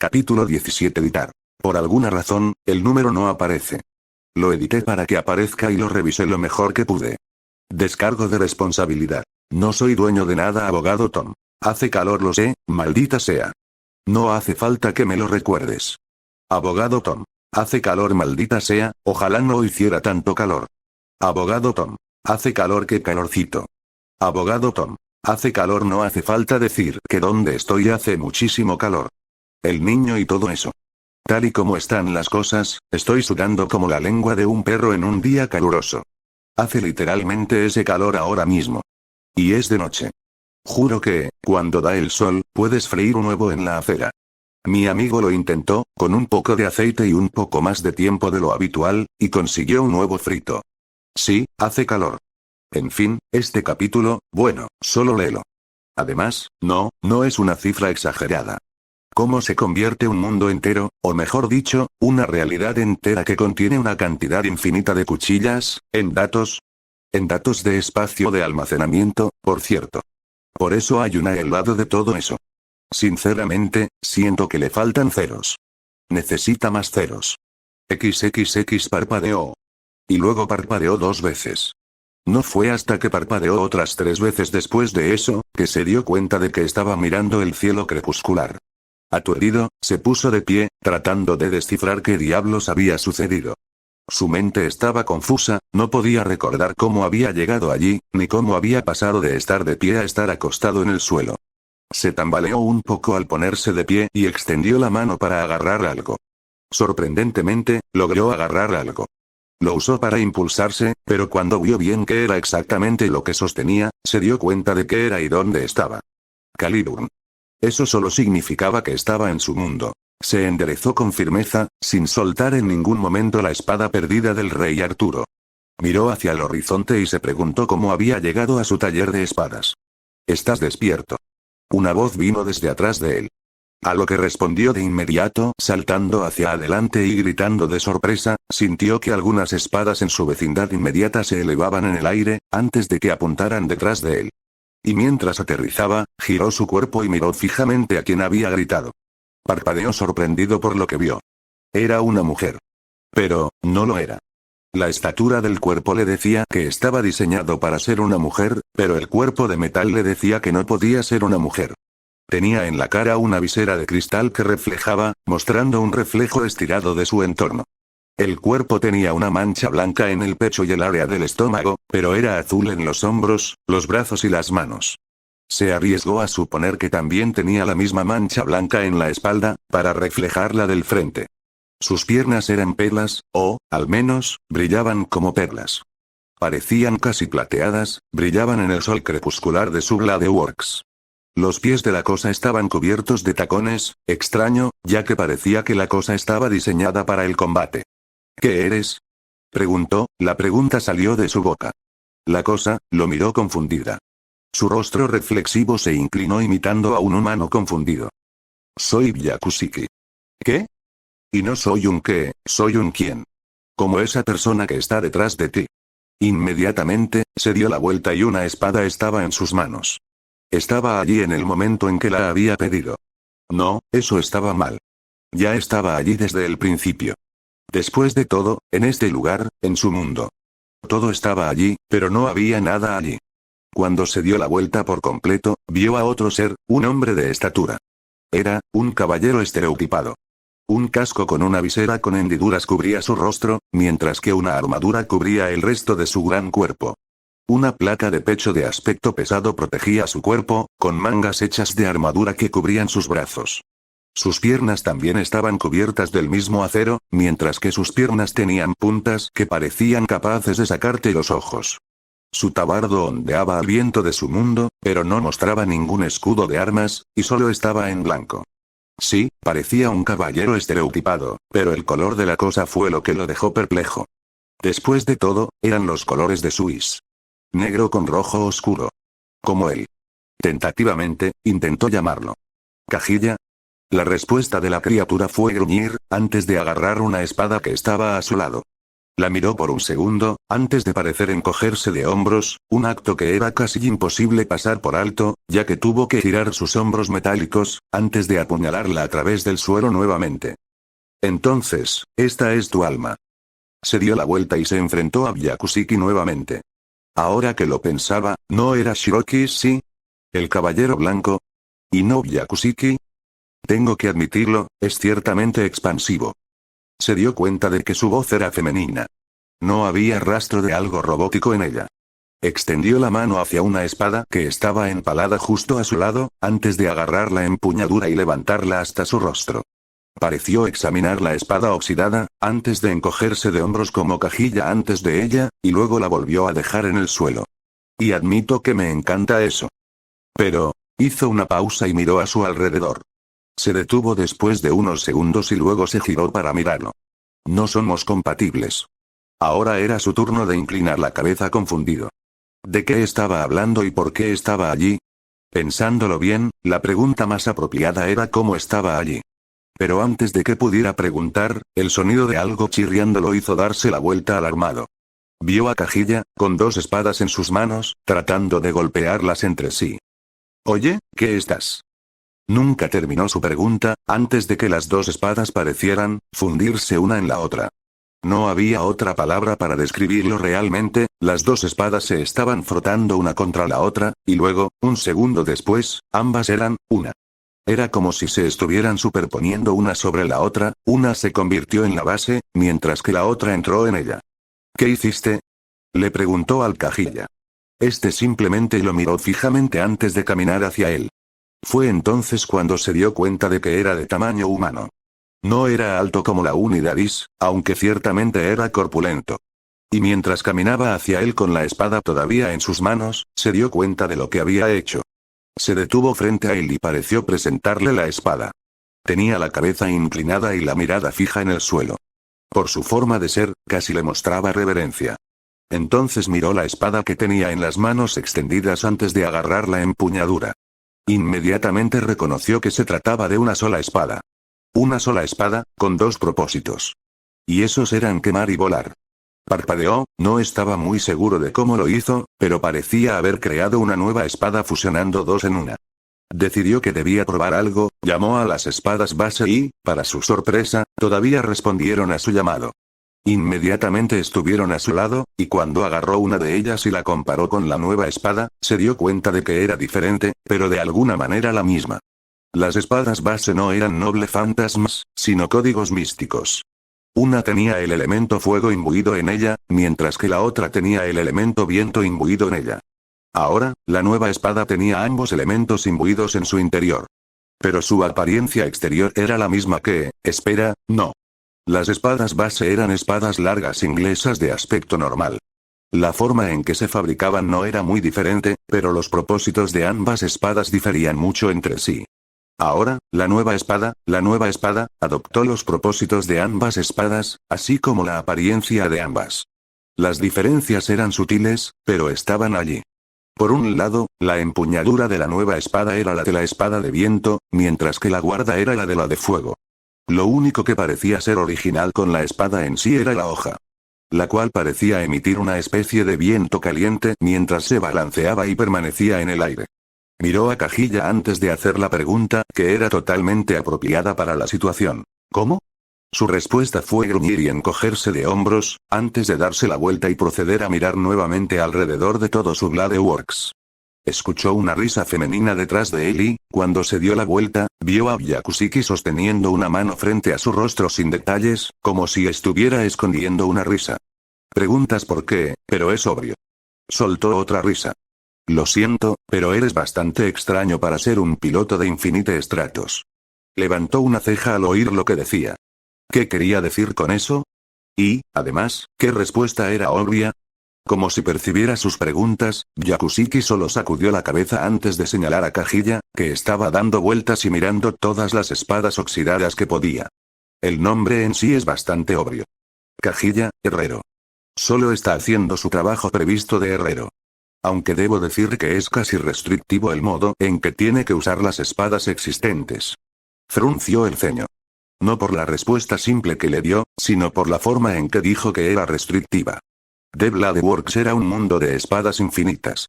Capítulo 17. Editar. Por alguna razón, el número no aparece. Lo edité para que aparezca y lo revisé lo mejor que pude. Descargo de responsabilidad. No soy dueño de nada, abogado Tom. Hace calor, lo sé, maldita sea. No hace falta que me lo recuerdes. Abogado Tom. Hace calor, maldita sea, ojalá no hiciera tanto calor. Abogado Tom. Hace calor, qué calorcito. Abogado Tom. Hace calor, no hace falta decir que donde estoy hace muchísimo calor. El niño y todo eso. Tal y como están las cosas, estoy sudando como la lengua de un perro en un día caluroso. Hace literalmente ese calor ahora mismo. Y es de noche. Juro que, cuando da el sol, puedes freír un huevo en la acera. Mi amigo lo intentó, con un poco de aceite y un poco más de tiempo de lo habitual, y consiguió un huevo frito. Sí, hace calor. En fin, este capítulo, bueno, solo léelo. Además, no es una cifra exagerada. ¿Cómo se convierte un mundo entero, o mejor dicho, una realidad entera que contiene una cantidad infinita de cuchillas, en datos? En datos de espacio de almacenamiento, por cierto. Por eso hay una al lado de todo eso. Sinceramente, siento que le faltan ceros. Necesita más ceros. XXX parpadeó. Y luego parpadeó 2 veces. No fue hasta que parpadeó otras 3 veces después de eso, que se dio cuenta de que estaba mirando el cielo crepuscular. Aturdido, se puso de pie, tratando de descifrar qué diablos había sucedido. Su mente estaba confusa, no podía recordar cómo había llegado allí, ni cómo había pasado de estar de pie a estar acostado en el suelo. Se tambaleó un poco al ponerse de pie y extendió la mano para agarrar algo. Sorprendentemente, logró agarrar algo. Lo usó para impulsarse, pero cuando vio bien qué era exactamente lo que sostenía, se dio cuenta de qué era y dónde estaba. Caliburn. Eso solo significaba que estaba en su mundo. Se enderezó con firmeza, sin soltar en ningún momento la espada perdida del rey Arturo. Miró hacia el horizonte y se preguntó cómo había llegado a su taller de espadas. ¿Estás despierto? Una voz vino desde atrás de él. A lo que respondió de inmediato, saltando hacia adelante y gritando de sorpresa, sintió que algunas espadas en su vecindad inmediata se elevaban en el aire, antes de que apuntaran detrás de él. Y mientras aterrizaba, giró su cuerpo y miró fijamente a quien había gritado. Parpadeó sorprendido por lo que vio. Era una mujer. Pero, no lo era. La estatura del cuerpo le decía que estaba diseñado para ser una mujer, pero el cuerpo de metal le decía que no podía ser una mujer. Tenía en la cara una visera de cristal que reflejaba, mostrando un reflejo estirado de su entorno. El cuerpo tenía una mancha blanca en el pecho y el área del estómago, pero era azul en los hombros, los brazos y las manos. Se arriesgó a suponer que también tenía la misma mancha blanca en la espalda, para reflejar la del frente. Sus piernas eran perlas, o, al menos, brillaban como perlas. Parecían casi plateadas, brillaban en el sol crepuscular de su Gladeworks. Los pies de la cosa estaban cubiertos de tacones, extraño, ya que parecía que la cosa estaba diseñada para el combate. ¿Qué eres? Preguntó, la pregunta salió de su boca. La cosa, lo miró confundida. Su rostro reflexivo se inclinó imitando a un humano confundido. Soy Byakushiki. ¿Qué? Y no soy un qué, soy un quién. Como esa persona que está detrás de ti. Inmediatamente, se dio la vuelta y una espada estaba en sus manos. Estaba allí en el momento en que la había pedido. No, eso estaba mal. Ya estaba allí desde el principio. Después de todo, en este lugar, en su mundo. Todo estaba allí, pero no había nada allí. Cuando se dio la vuelta por completo, vio a otro ser, un hombre de estatura. Era, un caballero estereotipado. Un casco con una visera con hendiduras cubría su rostro, mientras que una armadura cubría el resto de su gran cuerpo. Una placa de pecho de aspecto pesado protegía su cuerpo, con mangas hechas de armadura que cubrían sus brazos. Sus piernas también estaban cubiertas del mismo acero, mientras que sus piernas tenían puntas que parecían capaces de sacarte los ojos. Su tabardo ondeaba al viento de su mundo, pero no mostraba ningún escudo de armas, y solo estaba en blanco. Sí, parecía un caballero estereotipado, pero el color de la cosa fue lo que lo dejó perplejo. Después de todo, eran los colores de Suis. Negro con rojo oscuro. Como él. Tentativamente, intentó llamarlo. ¿Cajilla? La respuesta de la criatura fue gruñir, antes de agarrar una espada que estaba a su lado. La miró por un segundo, antes de parecer encogerse de hombros, un acto que era casi imposible pasar por alto, ya que tuvo que girar sus hombros metálicos, antes de apuñalarla a través del suelo nuevamente. Entonces, esta es tu alma. Se dio la vuelta y se enfrentó a Byakushiki nuevamente. Ahora que lo pensaba, ¿no era Shiroki, sí? ¿El caballero blanco? ¿Y no Byakushiki? Tengo que admitirlo, es ciertamente expansivo. Se dio cuenta de que su voz era femenina. No había rastro de algo robótico en ella. Extendió la mano hacia una espada que estaba empalada justo a su lado, antes de agarrar la empuñadura y levantarla hasta su rostro. Pareció examinar la espada oxidada, antes de encogerse de hombros como Kajilla antes de ella, y luego la volvió a dejar en el suelo. Y admito que me encanta eso. Pero, hizo una pausa y miró a su alrededor. Se detuvo después de unos segundos y luego se giró para mirarlo. No somos compatibles. Ahora era su turno de inclinar la cabeza confundido. ¿De qué estaba hablando y por qué estaba allí? Pensándolo bien, la pregunta más apropiada era cómo estaba allí. Pero antes de que pudiera preguntar, el sonido de algo chirriando lo hizo darse la vuelta alarmado. Vio a Kajilla, con dos espadas en sus manos, tratando de golpearlas entre sí. Oye, ¿qué estás? Nunca terminó su pregunta, antes de que las dos espadas parecieran fundirse una en la otra. No había otra palabra para describirlo realmente, las dos espadas se estaban frotando una contra la otra, y luego, un segundo después, ambas eran una. Era como si se estuvieran superponiendo una sobre la otra, una se convirtió en la base, mientras que la otra entró en ella. ¿Qué hiciste? Le preguntó al Kajilla. Este simplemente lo miró fijamente antes de caminar hacia él. Fue entonces cuando se dio cuenta de que era de tamaño humano. No era alto como la Unidadis, aunque ciertamente era corpulento. Y mientras caminaba hacia él con la espada todavía en sus manos, se dio cuenta de lo que había hecho. Se detuvo frente a él y pareció presentarle la espada. Tenía la cabeza inclinada y la mirada fija en el suelo. Por su forma de ser, casi le mostraba reverencia. Entonces miró la espada que tenía en las manos extendidas antes de agarrar la empuñadura. Inmediatamente reconoció que se trataba de una sola espada. Una sola espada, con dos propósitos. Y esos eran quemar y volar. Parpadeó, no estaba muy seguro de cómo lo hizo, pero parecía haber creado una nueva espada fusionando dos en una. Decidió que debía probar algo, llamó a las espadas base y, para su sorpresa, todavía respondieron a su llamado. Inmediatamente estuvieron a su lado, y cuando agarró una de ellas y la comparó con la nueva espada, se dio cuenta de que era diferente, pero de alguna manera la misma. Las espadas base no eran noble fantasmas, sino códigos místicos. Una tenía el elemento fuego imbuido en ella, mientras que la otra tenía el elemento viento imbuido en ella. Ahora, la nueva espada tenía ambos elementos imbuidos en su interior. Pero su apariencia exterior era la misma que, espera, no. Las espadas base eran espadas largas inglesas de aspecto normal. La forma en que se fabricaban no era muy diferente, pero los propósitos de ambas espadas diferían mucho entre sí. Ahora, la nueva espada, adoptó los propósitos de ambas espadas, así como la apariencia de ambas. Las diferencias eran sutiles, pero estaban allí. Por un lado, la empuñadura de la nueva espada era la de la espada de viento, mientras que la guarda era la de fuego. Lo único que parecía ser original con la espada en sí era la hoja, la cual parecía emitir una especie de viento caliente mientras se balanceaba y permanecía en el aire. Miró a Kajilla antes de hacer la pregunta, que era totalmente apropiada para la situación. ¿Cómo? Su respuesta fue gruñir y encogerse de hombros, antes de darse la vuelta y proceder a mirar nuevamente alrededor de todo su Gladeworks. Escuchó una risa femenina detrás de él y, cuando se dio la vuelta, vio a Byakushiki sosteniendo una mano frente a su rostro sin detalles, como si estuviera escondiendo una risa. Preguntas por qué, pero es obvio. Soltó otra risa. Lo siento, pero eres bastante extraño para ser un piloto de Infinite Stratos. Levantó una ceja al oír lo que decía. ¿Qué quería decir con eso? Y, además, ¿qué respuesta era obvia? Como si percibiera sus preguntas, Byakushiki solo sacudió la cabeza antes de señalar a Kajilla, que estaba dando vueltas y mirando todas las espadas oxidadas que podía. El nombre en sí es bastante obvio. Kajilla, herrero. Solo está haciendo su trabajo previsto de herrero. Aunque debo decir que es casi restrictivo el modo en que tiene que usar las espadas existentes. Frunció el ceño. No por la respuesta simple que le dio, sino por la forma en que dijo que era restrictiva. The Blade Works era un mundo de espadas infinitas.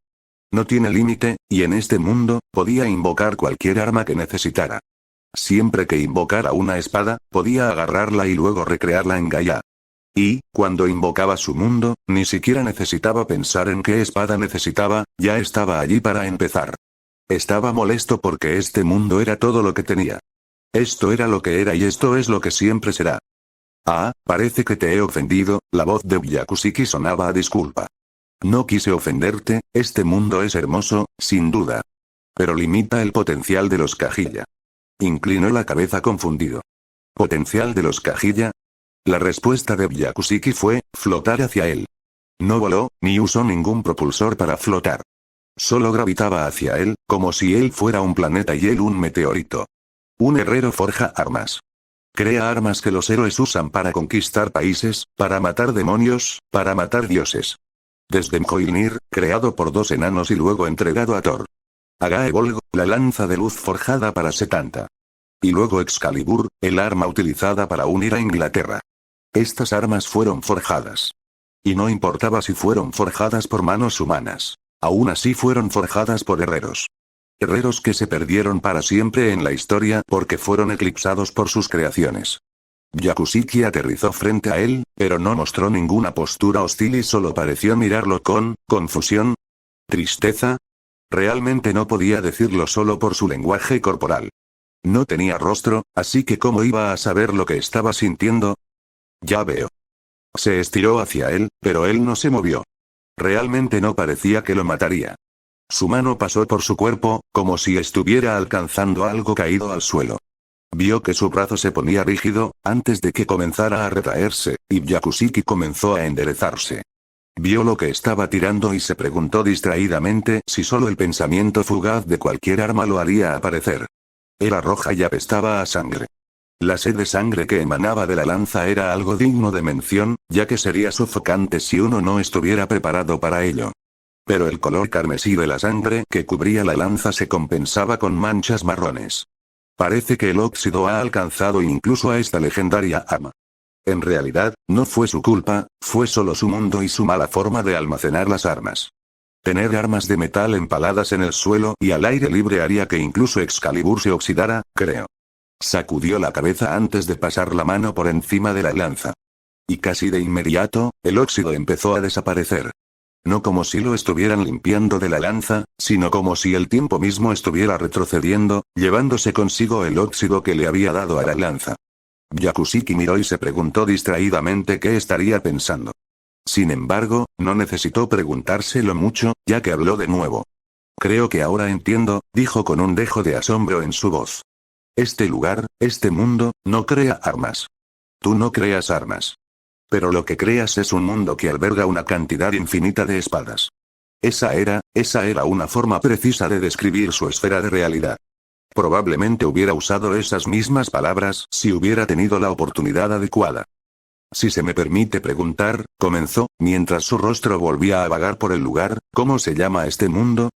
No tiene límite, y en este mundo, podía invocar cualquier arma que necesitara. Siempre que invocara una espada, podía agarrarla y luego recrearla en Gaia. Y, cuando invocaba su mundo, ni siquiera necesitaba pensar en qué espada necesitaba, ya estaba allí para empezar. Estaba molesto porque este mundo era todo lo que tenía. Esto era lo que era y esto es lo que siempre será. Ah, parece que te he ofendido, la voz de Byakushiki sonaba a disculpa. No quise ofenderte, este mundo es hermoso, sin duda. Pero limita el potencial de los Kagilla. Inclinó la cabeza confundido. ¿Potencial de los Kagilla? La respuesta de Byakushiki fue, flotar hacia él. No voló, ni usó ningún propulsor para flotar. Solo gravitaba hacia él, como si él fuera un planeta y él un meteorito. Un herrero forja armas. Crea armas que los héroes usan para conquistar países, para matar demonios, para matar dioses. Desde Mjolnir, creado por 2 enanos y luego entregado a Thor. Agae-Volgo, la lanza de luz forjada para Setanta. Y luego Excalibur, el arma utilizada para unir a Inglaterra. Estas armas fueron forjadas. Y no importaba si fueron forjadas por manos humanas. Aún así fueron forjadas por herreros. Herreros que se perdieron para siempre en la historia porque fueron eclipsados por sus creaciones. Byakushiki aterrizó frente a él, pero no mostró ninguna postura hostil y solo pareció mirarlo con confusión. ¿Tristeza? Realmente no podía decirlo solo por su lenguaje corporal. No tenía rostro, así que ¿cómo iba a saber lo que estaba sintiendo? Ya veo. Se estiró hacia él, pero él no se movió. Realmente no parecía que lo mataría. Su mano pasó por su cuerpo, como si estuviera alcanzando algo caído al suelo. Vio que su brazo se ponía rígido, antes de que comenzara a retraerse, y Byakushiki comenzó a enderezarse. Vio lo que estaba tirando y se preguntó distraídamente si solo el pensamiento fugaz de cualquier arma lo haría aparecer. Era roja y apestaba a sangre. La sed de sangre que emanaba de la lanza era algo digno de mención, ya que sería sofocante si uno no estuviera preparado para ello. Pero el color carmesí de la sangre que cubría la lanza se compensaba con manchas marrones. Parece que el óxido ha alcanzado incluso a esta legendaria arma. En realidad, no fue su culpa, fue solo su mundo y su mala forma de almacenar las armas. Tener armas de metal empaladas en el suelo y al aire libre haría que incluso Excalibur se oxidara, creo. Sacudió la cabeza antes de pasar la mano por encima de la lanza. Y casi de inmediato, el óxido empezó a desaparecer. No como si lo estuvieran limpiando de la lanza, sino como si el tiempo mismo estuviera retrocediendo, llevándose consigo el óxido que le había dado a la lanza. Byakushiki miró y se preguntó distraídamente qué estaría pensando. Sin embargo, no necesitó preguntárselo mucho, ya que habló de nuevo. Creo que ahora entiendo, dijo con un dejo de asombro en su voz. Este lugar, este mundo, no crea armas. Tú no creas armas. Pero lo que creas es un mundo que alberga una cantidad infinita de espadas. Esa era una forma precisa de describir su esfera de realidad. Probablemente hubiera usado esas mismas palabras si hubiera tenido la oportunidad adecuada. Si se me permite preguntar, comenzó, mientras su rostro volvía a vagar por el lugar, ¿cómo se llama este mundo?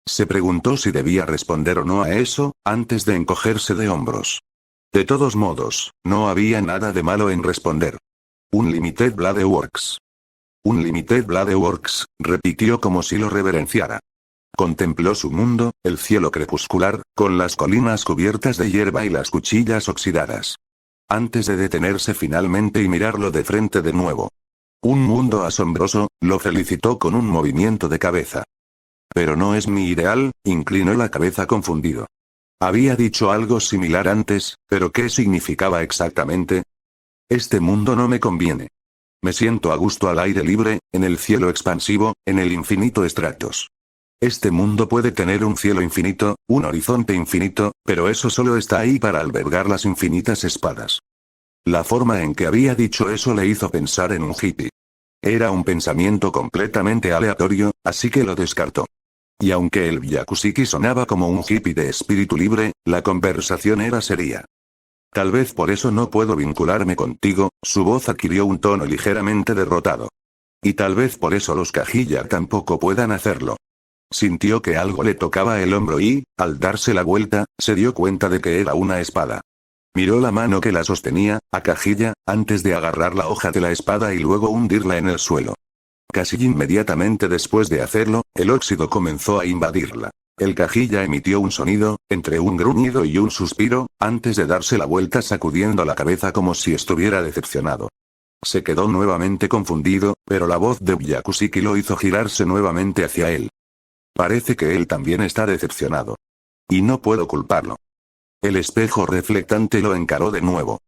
Se preguntó si debía responder o no a eso, antes de encogerse de hombros. De todos modos, no había nada de malo en responder. Unlimited Blade Works. Unlimited Blade Works, repitió como si lo reverenciara. Contempló su mundo, el cielo crepuscular, con las colinas cubiertas de hierba y las cuchillas oxidadas. Antes de detenerse finalmente y mirarlo de frente de nuevo. Un mundo asombroso, lo felicitó con un movimiento de cabeza. Pero no es mi ideal, inclinó la cabeza confundido. Había dicho algo similar antes, pero ¿qué significaba exactamente? Este mundo no me conviene. Me siento a gusto al aire libre, en el cielo expansivo, en el infinito estratos. Este mundo puede tener un cielo infinito, un horizonte infinito, pero eso solo está ahí para albergar las infinitas espadas. La forma en que había dicho eso le hizo pensar en un hippie. Era un pensamiento completamente aleatorio, así que lo descartó. Y aunque el Byakushiki sonaba como un hippie de espíritu libre, la conversación era seria. Tal vez por eso no puedo vincularme contigo, su voz adquirió un tono ligeramente derrotado. Y tal vez por eso los Kagilla tampoco puedan hacerlo. Sintió que algo le tocaba el hombro y, al darse la vuelta, se dio cuenta de que era una espada. Miró la mano que la sostenía, a Cajilla, antes de agarrar la hoja de la espada y luego hundirla en el suelo. Casi inmediatamente después de hacerlo, el óxido comenzó a invadirla. El Cajilla emitió un sonido, entre un gruñido y un suspiro, antes de darse la vuelta sacudiendo la cabeza como si estuviera decepcionado. Se quedó nuevamente confundido, pero la voz de Byakushiki lo hizo girarse nuevamente hacia él. Parece que él también está decepcionado. Y no puedo culparlo. El espejo reflectante lo encaró de nuevo.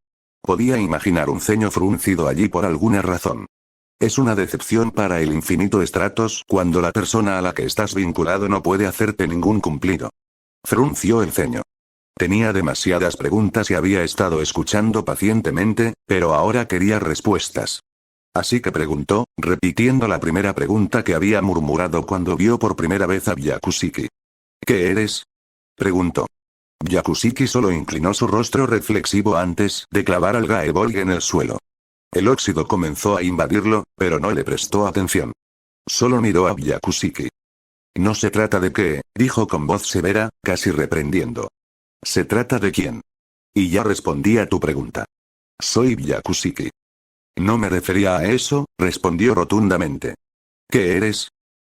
Podía imaginar un ceño fruncido allí por alguna razón. Es una decepción para el infinito Stratos cuando la persona a la que estás vinculado no puede hacerte ningún cumplido. Frunció el ceño. Tenía demasiadas preguntas y había estado escuchando pacientemente, pero ahora quería respuestas. Así que preguntó, repitiendo la primera pregunta que había murmurado cuando vio por primera vez a Byakushiki. ¿Qué eres? Preguntó. Byakushiki solo inclinó su rostro reflexivo antes de clavar al Gaebolg en el suelo. El óxido comenzó a invadirlo, pero no le prestó atención. Solo miró a Byakushiki. No se trata de qué, dijo con voz severa, casi reprendiendo. Se trata de quién. Y ya respondí a tu pregunta. Soy Byakushiki. No me refería a eso, respondió rotundamente. ¿Qué eres?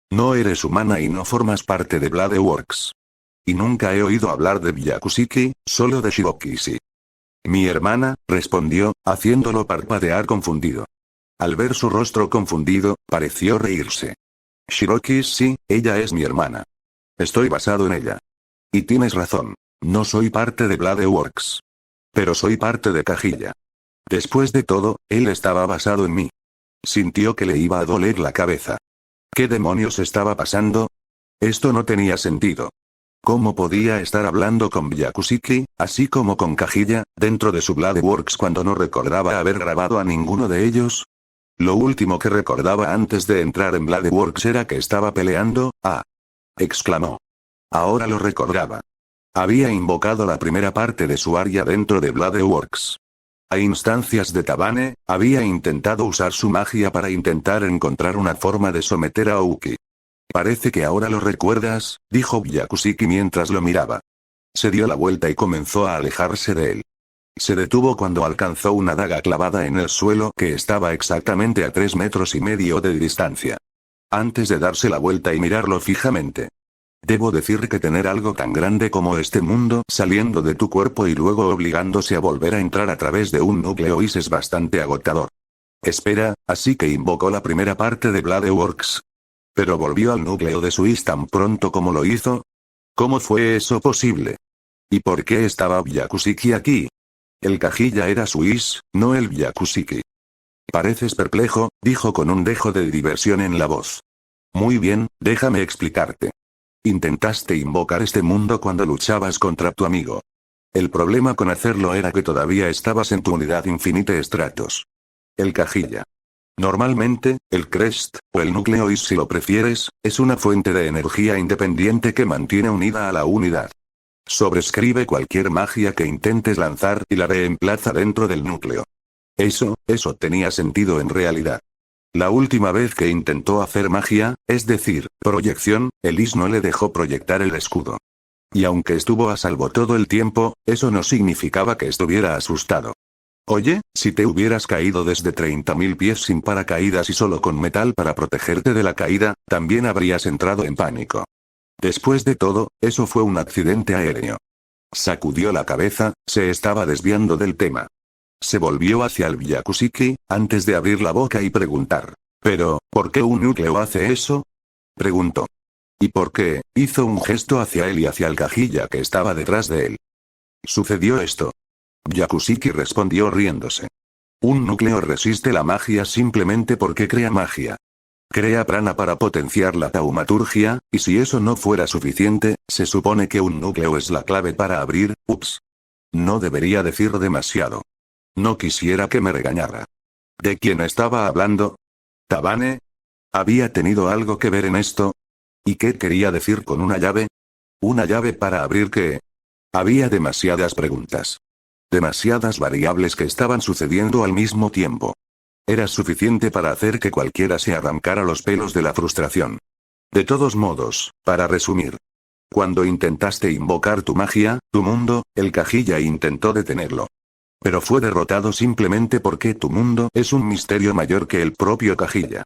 No eres humana y no formas parte de Bladeworks. Y nunca he oído hablar de Byakushiki, solo de Shirokishi. Mi hermana, respondió, haciéndolo parpadear confundido. Al ver su rostro confundido, pareció reírse. Shirokishi, ella es mi hermana. Estoy basado en ella. Y tienes razón. No soy parte de Bladeworks. Pero soy parte de Cajilla. Después de todo, él estaba basado en mí. Sintió que le iba a doler la cabeza. ¿Qué demonios estaba pasando? Esto no tenía sentido. ¿Cómo podía estar hablando con Byakushiki, así como con Cajilla, dentro de su Bladeworks cuando no recordaba haber grabado a ninguno de ellos? Lo último que recordaba antes de entrar en Bladeworks era que estaba peleando, exclamó. Ahora lo recordaba. Había invocado la primera parte de su área dentro de Bladeworks. A instancias de Tabane, había intentado usar su magia para intentar encontrar una forma de someter a Ouki. Parece que ahora lo recuerdas, dijo Byakushiki mientras lo miraba. Se dio la vuelta y comenzó a alejarse de él. Se detuvo cuando alcanzó una daga clavada en el suelo que estaba exactamente a 3,5 metros de distancia. Antes de darse la vuelta y mirarlo fijamente. Debo decir que tener algo tan grande como este mundo saliendo de tu cuerpo y luego obligándose a volver a entrar a través de un núcleo es bastante agotador. Espera, así que invocó la primera parte de Bladeworks. Pero volvió al núcleo de Suis tan pronto como lo hizo. ¿Cómo fue eso posible? ¿Y por qué estaba Byakushiki aquí? El Cajilla era Suis, no el Byakushiki. Pareces perplejo, dijo con un dejo de diversión en la voz. Muy bien, déjame explicarte. Intentaste invocar este mundo cuando luchabas contra tu amigo. El problema con hacerlo era que todavía estabas en tu unidad Infinite Stratos. El Cajilla. Normalmente, el Crest, o el Nucleoid si lo prefieres, es una fuente de energía independiente que mantiene unida a la unidad. Sobrescribe cualquier magia que intentes lanzar y la reemplaza dentro del núcleo. Eso tenía sentido en realidad. La última vez que intentó hacer magia, es decir, proyección, Elis no le dejó proyectar el escudo. Y aunque estuvo a salvo todo el tiempo, eso no significaba que estuviera asustado. Oye, si te hubieras caído desde 30.000 pies sin paracaídas y solo con metal para protegerte de la caída, también habrías entrado en pánico. Después de todo, eso fue un accidente aéreo. Sacudió la cabeza, se estaba desviando del tema. Se volvió hacia el Byakushiki, antes de abrir la boca y preguntar. «¿Pero, por qué un núcleo hace eso?» preguntó. «¿Y por qué?» hizo un gesto hacia él y hacia el Cajilla que estaba detrás de él. «Sucedió esto». Byakushiki respondió riéndose. «Un núcleo resiste la magia simplemente porque crea magia. Crea prana para potenciar la taumaturgia, y si eso no fuera suficiente, se supone que un núcleo es la clave para abrir, No debería decir demasiado. No quisiera que me regañara. ¿De quién estaba hablando? ¿Tabane? ¿Había tenido algo que ver en esto? ¿Y qué quería decir con una llave? ¿Una llave para abrir qué? Había demasiadas preguntas. Demasiadas variables que estaban sucediendo al mismo tiempo. Era suficiente para hacer que cualquiera se arrancara los pelos de la frustración. De todos modos, para resumir. Cuando intentaste invocar tu magia, tu mundo, el Cajilla intentó detenerlo. Pero fue derrotado simplemente porque tu mundo es un misterio mayor que el propio Cajilla.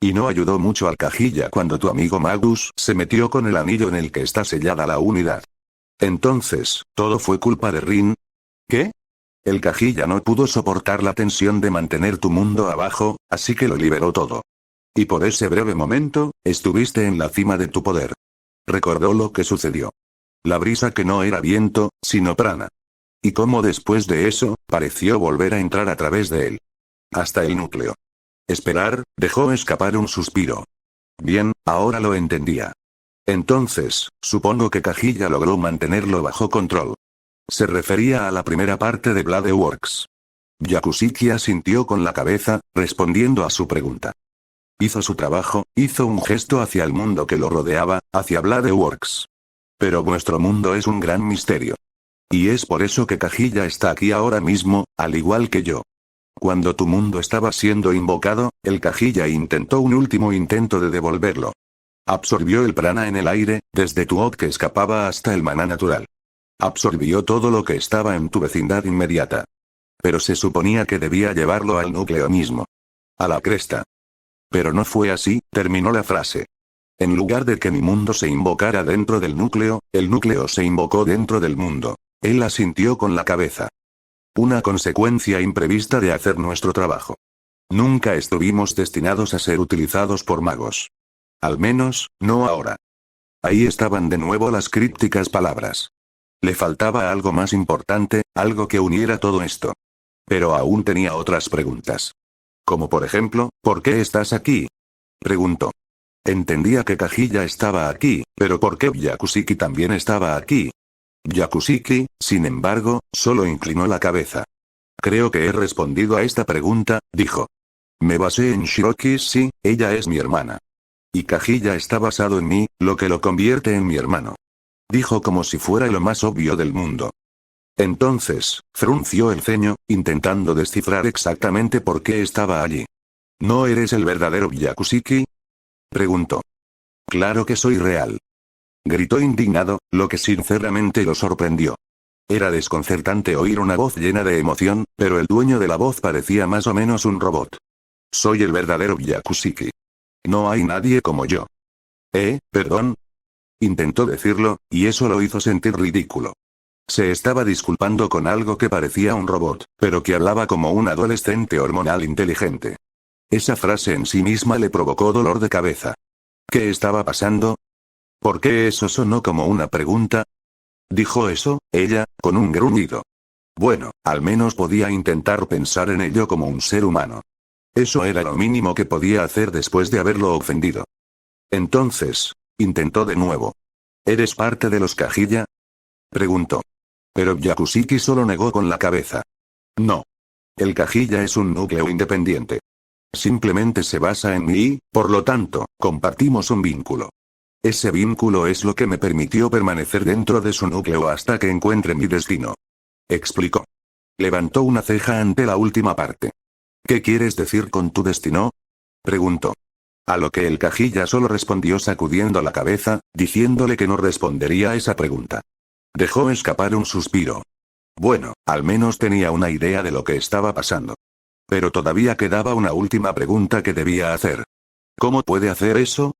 Y no ayudó mucho al Cajilla cuando tu amigo Magus se metió con el anillo en el que está sellada la unidad. Entonces, ¿todo fue culpa de Rin? ¿Qué? El Cajilla no pudo soportar la tensión de mantener tu mundo abajo, así que lo liberó todo. Y por ese breve momento, estuviste en la cima de tu poder. Recordó lo que sucedió. La brisa que no era viento, sino prana. Y cómo después de eso, pareció volver a entrar a través de él. Hasta el núcleo. Esperar, dejó escapar un suspiro. Bien, ahora lo entendía. Entonces, supongo que Cajilla logró mantenerlo bajo control. Se refería a la primera parte de Bladeworks. Yakusiki asintió con la cabeza, respondiendo a su pregunta. Hizo su trabajo, hizo un gesto hacia el mundo que lo rodeaba, hacia Bladeworks. Pero vuestro mundo es un gran misterio. Y es por eso que Cajilla está aquí ahora mismo, al igual que yo. Cuando tu mundo estaba siendo invocado, el Cajilla intentó un último intento de devolverlo. Absorbió el prana en el aire, desde tu od que escapaba hasta el maná natural. Absorbió todo lo que estaba en tu vecindad inmediata. Pero se suponía que debía llevarlo al núcleo mismo. A la cresta. Pero no fue así, terminó la frase. En lugar de que mi mundo se invocara dentro del núcleo, el núcleo se invocó dentro del mundo. Él asintió con la cabeza. Una consecuencia imprevista de hacer nuestro trabajo. Nunca estuvimos destinados a ser utilizados por magos. Al menos, no ahora. Ahí estaban de nuevo las crípticas palabras. Le faltaba algo más importante, algo que uniera todo esto. Pero aún tenía otras preguntas. Como por ejemplo, ¿por qué estás aquí? Preguntó. Entendía que Cajilla estaba aquí, pero ¿por qué Yakusiki también estaba aquí? Yakusiki, sin embargo, solo inclinó la cabeza. Creo que he respondido a esta pregunta, dijo. Me basé en Shiroki, sí, ella es mi hermana. Y Cajilla está basado en mí, lo que lo convierte en mi hermano. Dijo como si fuera lo más obvio del mundo. Entonces, frunció el ceño, intentando descifrar exactamente por qué estaba allí. ¿No eres el verdadero Yakusiki? Preguntó. Claro que soy real. Gritó indignado, lo que sinceramente lo sorprendió. Era desconcertante oír una voz llena de emoción, pero el dueño de la voz parecía más o menos un robot. Soy el verdadero Yakusiki. No hay nadie como yo. Perdón. Intentó decirlo, y eso lo hizo sentir ridículo. Se estaba disculpando con algo que parecía un robot, pero que hablaba como un adolescente hormonal inteligente. Esa frase en sí misma le provocó dolor de cabeza. ¿Qué estaba pasando? ¿Por qué eso sonó como una pregunta? Dijo eso, ella, con un gruñido. Bueno, al menos podía intentar pensar en ello como un ser humano. Eso era lo mínimo que podía hacer después de haberlo ofendido. Entonces, intentó de nuevo. ¿Eres parte de los Cajilla? Preguntó. Pero Yakusiki solo negó con la cabeza. No. El Cajilla es un núcleo independiente. Simplemente se basa en mí y, por lo tanto, compartimos un vínculo. Ese vínculo es lo que me permitió permanecer dentro de su núcleo hasta que encuentre mi destino. Explicó. Levantó una ceja ante la última parte. ¿Qué quieres decir con tu destino? Preguntó. A lo que el Cajilla solo respondió sacudiendo la cabeza, diciéndole que no respondería a esa pregunta. Dejó escapar un suspiro. Bueno, al menos tenía una idea de lo que estaba pasando. Pero todavía quedaba una última pregunta que debía hacer. ¿Cómo puede hacer eso?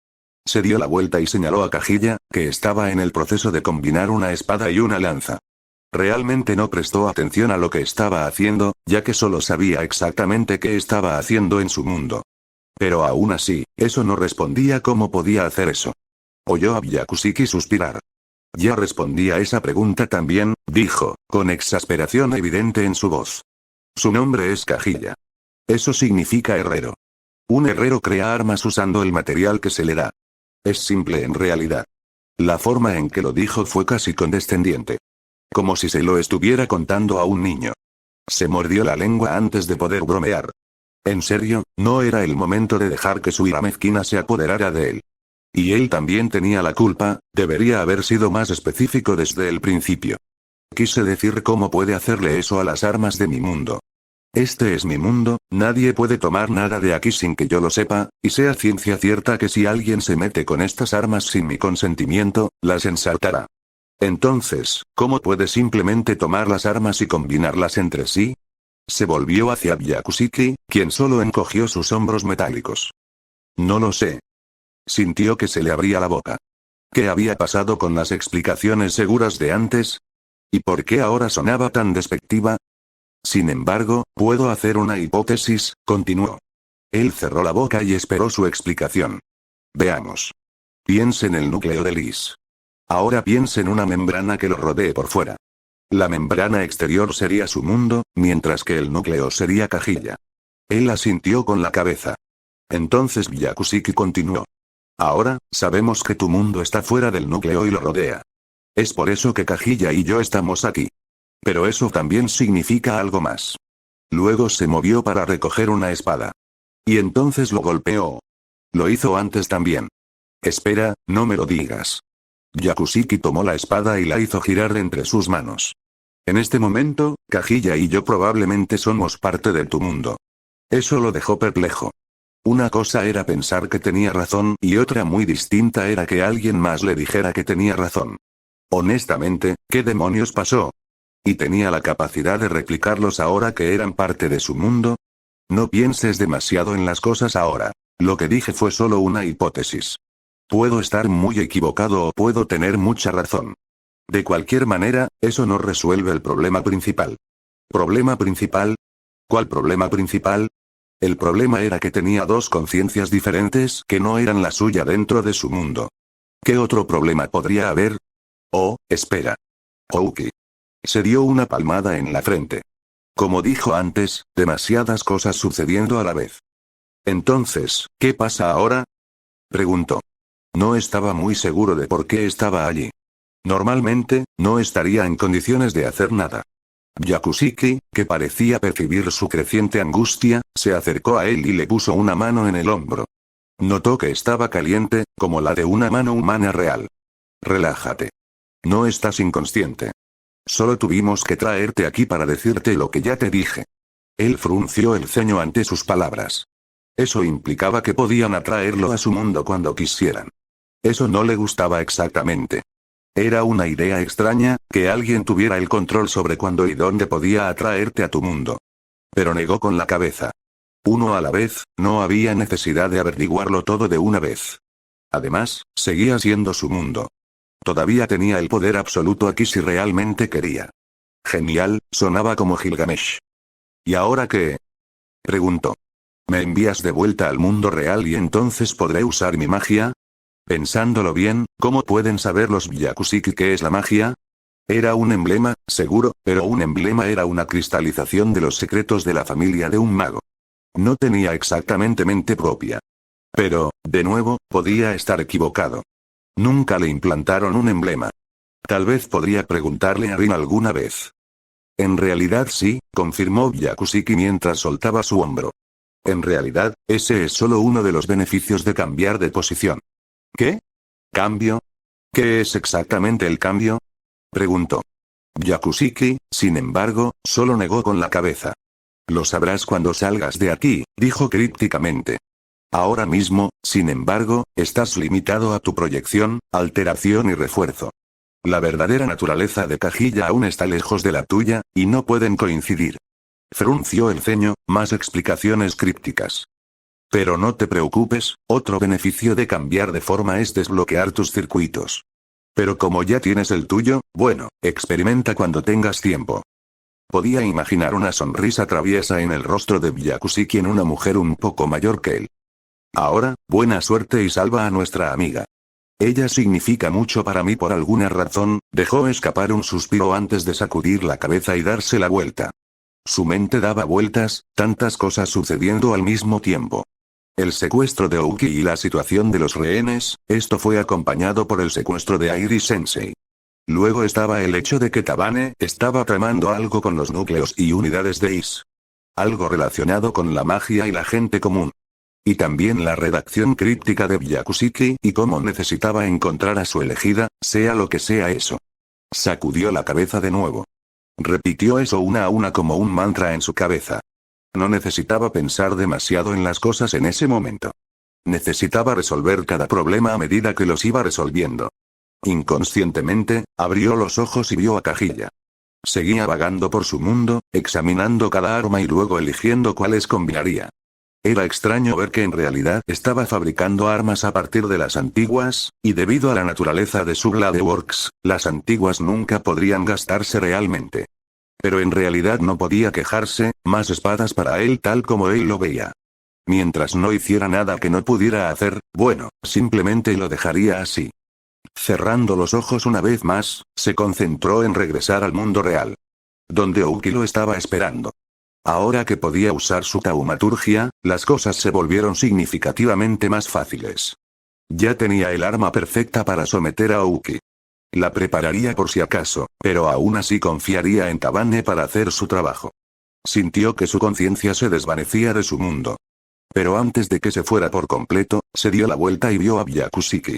Se dio la vuelta y señaló a Cajilla, que estaba en el proceso de combinar una espada y una lanza. Realmente no prestó atención a lo que estaba haciendo, ya que solo sabía exactamente qué estaba haciendo en su mundo. Pero aún así, eso no respondía cómo podía hacer eso. Oyó a Yakusiki suspirar. Ya respondí a esa pregunta también, dijo, con exasperación evidente en su voz. Su nombre es Cajilla. Eso significa herrero. Un herrero crea armas usando el material que se le da. Es simple en realidad. La forma en que lo dijo fue casi condescendiente. Como si se lo estuviera contando a un niño. Se mordió la lengua antes de poder bromear. En serio, no era el momento de dejar que su ira mezquina se apoderara de él. Y él también tenía la culpa, debería haber sido más específico desde el principio. Quise decir cómo puede hacerle eso a las armas de mi mundo. Este es mi mundo, nadie puede tomar nada de aquí sin que yo lo sepa, y sea ciencia cierta que si alguien se mete con estas armas sin mi consentimiento, las ensartará. Entonces, ¿cómo puede simplemente tomar las armas y combinarlas entre sí? Se volvió hacia Byakushiki, quien solo encogió sus hombros metálicos. No lo sé. Sintió que se le abría la boca. ¿Qué había pasado con las explicaciones seguras de antes? ¿Y por qué ahora sonaba tan despectiva? Sin embargo, puedo hacer una hipótesis, continuó. Él cerró la boca y esperó su explicación. Veamos. Piense en el núcleo de Lis. Ahora piense en una membrana que lo rodee por fuera. La membrana exterior sería su mundo, mientras que el núcleo sería Kagilla. Él asintió con la cabeza. Entonces Byakushiki continuó. Ahora, sabemos que tu mundo está fuera del núcleo y lo rodea. Es por eso que Kagilla y yo estamos aquí. Pero eso también significa algo más. Luego se movió para recoger una espada. Y entonces lo golpeó. Lo hizo antes también. Espera, no me lo digas. Byakushiki tomó la espada y la hizo girar entre sus manos. En este momento, Kagilla y yo probablemente somos parte de tu mundo. Eso lo dejó perplejo. Una cosa era pensar que tenía razón y otra muy distinta era que alguien más le dijera que tenía razón. Honestamente, ¿qué demonios pasó? ¿Y tenía la capacidad de replicarlos ahora que eran parte de su mundo? No pienses demasiado en las cosas ahora. Lo que dije fue solo una hipótesis. Puedo estar muy equivocado o puedo tener mucha razón. De cualquier manera, eso no resuelve el problema principal. ¿Problema principal? ¿Cuál problema principal? El problema era que tenía dos conciencias diferentes que no eran la suya dentro de su mundo. ¿Qué otro problema podría haber? Oh, espera. Ouki. Se dio una palmada en la frente. Como dijo antes, demasiadas cosas sucediendo a la vez. Entonces, ¿qué pasa ahora? Preguntó. No estaba muy seguro de por qué estaba allí. Normalmente, no estaría en condiciones de hacer nada. Byakushiki, que parecía percibir su creciente angustia, se acercó a él y le puso una mano en el hombro. Notó que estaba caliente, como la de una mano humana real. Relájate. No estás inconsciente. Solo tuvimos que traerte aquí para decirte lo que ya te dije. Él frunció el ceño ante sus palabras. Eso implicaba que podían atraerlo a su mundo cuando quisieran. Eso no le gustaba exactamente. Era una idea extraña, que alguien tuviera el control sobre cuándo y dónde podía atraerte a tu mundo. Pero negó con la cabeza. Uno a la vez, no había necesidad de averiguarlo todo de una vez. Además, seguía siendo su mundo. Todavía tenía el poder absoluto aquí si realmente quería. Genial, sonaba como Gilgamesh. ¿Y ahora qué? Preguntó. ¿Me envías de vuelta al mundo real y entonces podré usar mi magia? Pensándolo bien, ¿cómo pueden saber los Byakushiki qué es la magia? Era un emblema, seguro, pero un emblema era una cristalización de los secretos de la familia de un mago. No tenía exactamente mente propia. Pero, de nuevo, podía estar equivocado. Nunca le implantaron un emblema. Tal vez podría preguntarle a Rin alguna vez. En realidad sí, confirmó Byakushiki mientras soltaba su hombro. En realidad, ese es solo uno de los beneficios de cambiar de posición. ¿Qué? ¿Cambio? ¿Qué es exactamente el cambio? Preguntó. Byakushiki, sin embargo, solo negó con la cabeza. Lo sabrás cuando salgas de aquí, dijo crípticamente. Ahora mismo, sin embargo, estás limitado a tu proyección, alteración y refuerzo. La verdadera naturaleza de Kagilla aún está lejos de la tuya, y no pueden coincidir. Frunció el ceño, más explicaciones crípticas. Pero no te preocupes, otro beneficio de cambiar de forma es desbloquear tus circuitos. Pero como ya tienes el tuyo, bueno, experimenta cuando tengas tiempo. Podía imaginar una sonrisa traviesa en el rostro de Byakushiki en una mujer un poco mayor que él. Ahora, buena suerte y salva a nuestra amiga. Ella significa mucho para mí por alguna razón, dejó escapar un suspiro antes de sacudir la cabeza y darse la vuelta. Su mente daba vueltas, tantas cosas sucediendo al mismo tiempo. El secuestro de Ouki y la situación de los rehenes, esto fue acompañado por el secuestro de Airi Sensei. Luego estaba el hecho de que Tabane estaba tramando algo con los núcleos y unidades de Is. Algo relacionado con la magia y la gente común. Y también la redacción críptica de Byakushiki y cómo necesitaba encontrar a su elegida, sea lo que sea eso. Sacudió la cabeza de nuevo. Repitió eso una a una como un mantra en su cabeza. No necesitaba pensar demasiado en las cosas en ese momento. Necesitaba resolver cada problema a medida que los iba resolviendo. Inconscientemente, abrió los ojos y vio a Cajilla. Seguía vagando por su mundo, examinando cada arma y luego eligiendo cuáles combinaría. Era extraño ver que en realidad estaba fabricando armas a partir de las antiguas, y debido a la naturaleza de su Gladeworks, las antiguas nunca podrían gastarse realmente. Pero en realidad no podía quejarse, más espadas para él tal como él lo veía. Mientras no hiciera nada que no pudiera hacer, bueno, simplemente lo dejaría así. Cerrando los ojos una vez más, se concentró en regresar al mundo real. Donde Ouki lo estaba esperando. Ahora que podía usar su taumaturgia, las cosas se volvieron significativamente más fáciles. Ya tenía el arma perfecta para someter a Ouki. La prepararía por si acaso, pero aún así confiaría en Tabane para hacer su trabajo. Sintió que su conciencia se desvanecía de su mundo. Pero antes de que se fuera por completo, se dio la vuelta y vio a Byakushiki.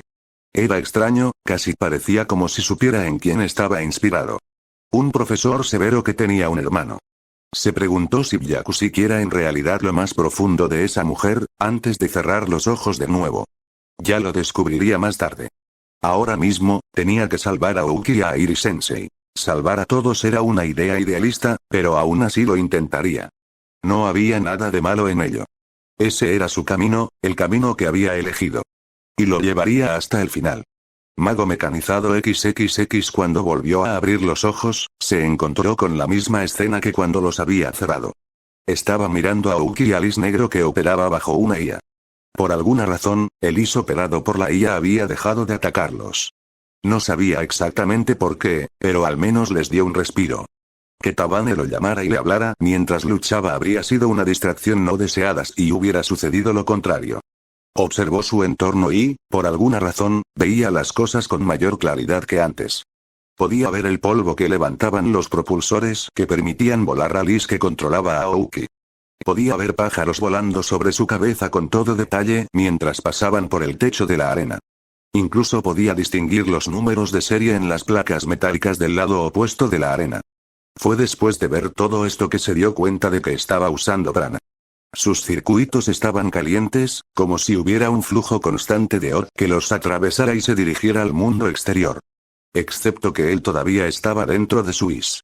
Era extraño, casi parecía como si supiera en quién estaba inspirado. Un profesor severo que tenía un hermano. Se preguntó si Byakushiki era en realidad lo más profundo de esa mujer, antes de cerrar los ojos de nuevo. Ya lo descubriría más tarde. Ahora mismo, tenía que salvar a Ouki y a Airi-sensei. Salvar a todos era una idea idealista, pero aún así lo intentaría. No había nada de malo en ello. Ese era su camino, el camino que había elegido. Y lo llevaría hasta el final. Mago mecanizado XXX. Cuando volvió a abrir los ojos, se encontró con la misma escena que cuando los había cerrado. Estaba mirando a Ouki y a Lis Negro que operaba bajo una IA. Por alguna razón, el Lis operado por la IA había dejado de atacarlos. No sabía exactamente por qué, pero al menos les dio un respiro. Que Tabane lo llamara y le hablara mientras luchaba habría sido una distracción no deseada y hubiera sucedido lo contrario. Observó su entorno y, por alguna razón, veía las cosas con mayor claridad que antes. Podía ver el polvo que levantaban los propulsores que permitían volar a Lis que controlaba a Ouki. Podía ver pájaros volando sobre su cabeza con todo detalle mientras pasaban por el techo de la arena. Incluso podía distinguir los números de serie en las placas metálicas del lado opuesto de la arena. Fue después de ver todo esto que se dio cuenta de que estaba usando prana. Sus circuitos estaban calientes, como si hubiera un flujo constante de Od que los atravesara y se dirigiera al mundo exterior. Excepto que él todavía estaba dentro de su Is.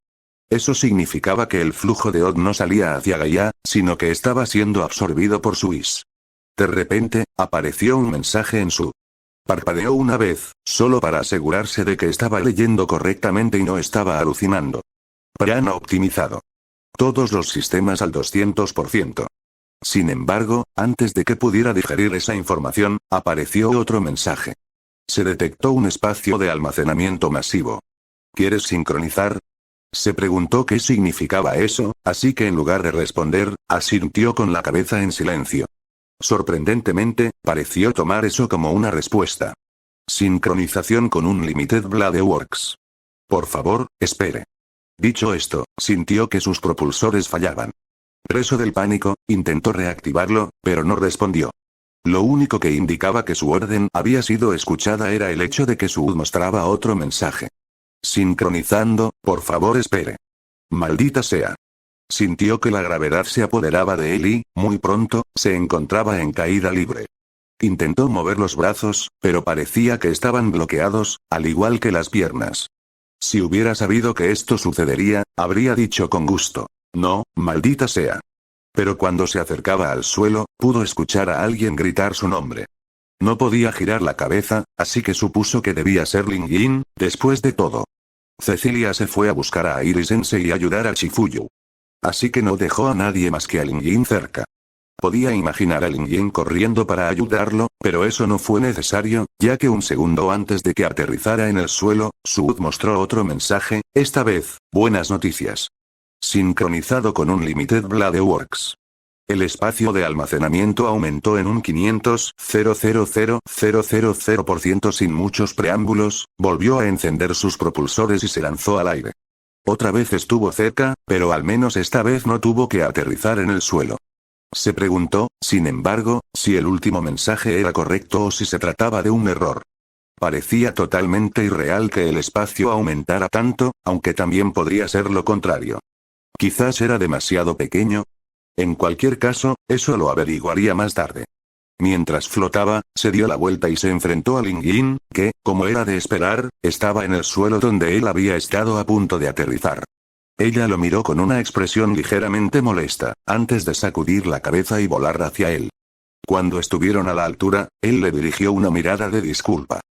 Eso significaba que el flujo de Od no salía hacia Gaia, sino que estaba siendo absorbido por su Is. De repente, apareció un mensaje en su. Parpadeó una vez, solo para asegurarse de que estaba leyendo correctamente y no estaba alucinando. Prana optimizado. Todos los sistemas al 200%. Sin embargo, antes de que pudiera digerir esa información, apareció otro mensaje. Se detectó un espacio de almacenamiento masivo. ¿Quieres sincronizar? Se preguntó qué significaba eso, así que en lugar de responder, asintió con la cabeza en silencio. Sorprendentemente, pareció tomar eso como una respuesta. Sincronización con un Limited Bladeworks. Por favor, espere. Dicho esto, sintió que sus propulsores fallaban. Preso del pánico, intentó reactivarlo, pero no respondió. Lo único que indicaba que su orden había sido escuchada era el hecho de que su UD mostraba otro mensaje. Sincronizando, por favor espere. Maldita sea. Sintió que la gravedad se apoderaba de él y, muy pronto, se encontraba en caída libre. Intentó mover los brazos, pero parecía que estaban bloqueados, al igual que las piernas. Si hubiera sabido que esto sucedería, habría dicho con gusto. No, maldita sea. Pero cuando se acercaba al suelo, pudo escuchar a alguien gritar su nombre. No podía girar la cabeza, así que supuso que debía ser Lin Yin, después de todo. Cecilia se fue a buscar a Airi-sensei y ayudar a Chifuyu. Así que no dejó a nadie más que a Lin Yin cerca. Podía imaginar a Lin Yin corriendo para ayudarlo, pero eso no fue necesario, ya que un segundo antes de que aterrizara en el suelo, Sud mostró otro mensaje, esta vez, buenas noticias. Sincronizado con un Limited Bladeworks. El espacio de almacenamiento aumentó en un 500,000,000% sin muchos preámbulos, volvió a encender sus propulsores y se lanzó al aire. Otra vez estuvo cerca, pero al menos esta vez no tuvo que aterrizar en el suelo. Se preguntó, sin embargo, si el último mensaje era correcto o si se trataba de un error. Parecía totalmente irreal que el espacio aumentara tanto, aunque también podría ser lo contrario. Quizás era demasiado pequeño. En cualquier caso, eso lo averiguaría más tarde. Mientras flotaba, se dio la vuelta y se enfrentó a Lin Yin, que, como era de esperar, estaba en el suelo donde él había estado a punto de aterrizar. Ella lo miró con una expresión ligeramente molesta, antes de sacudir la cabeza y volar hacia él. Cuando estuvieron a la altura, él le dirigió una mirada de disculpa.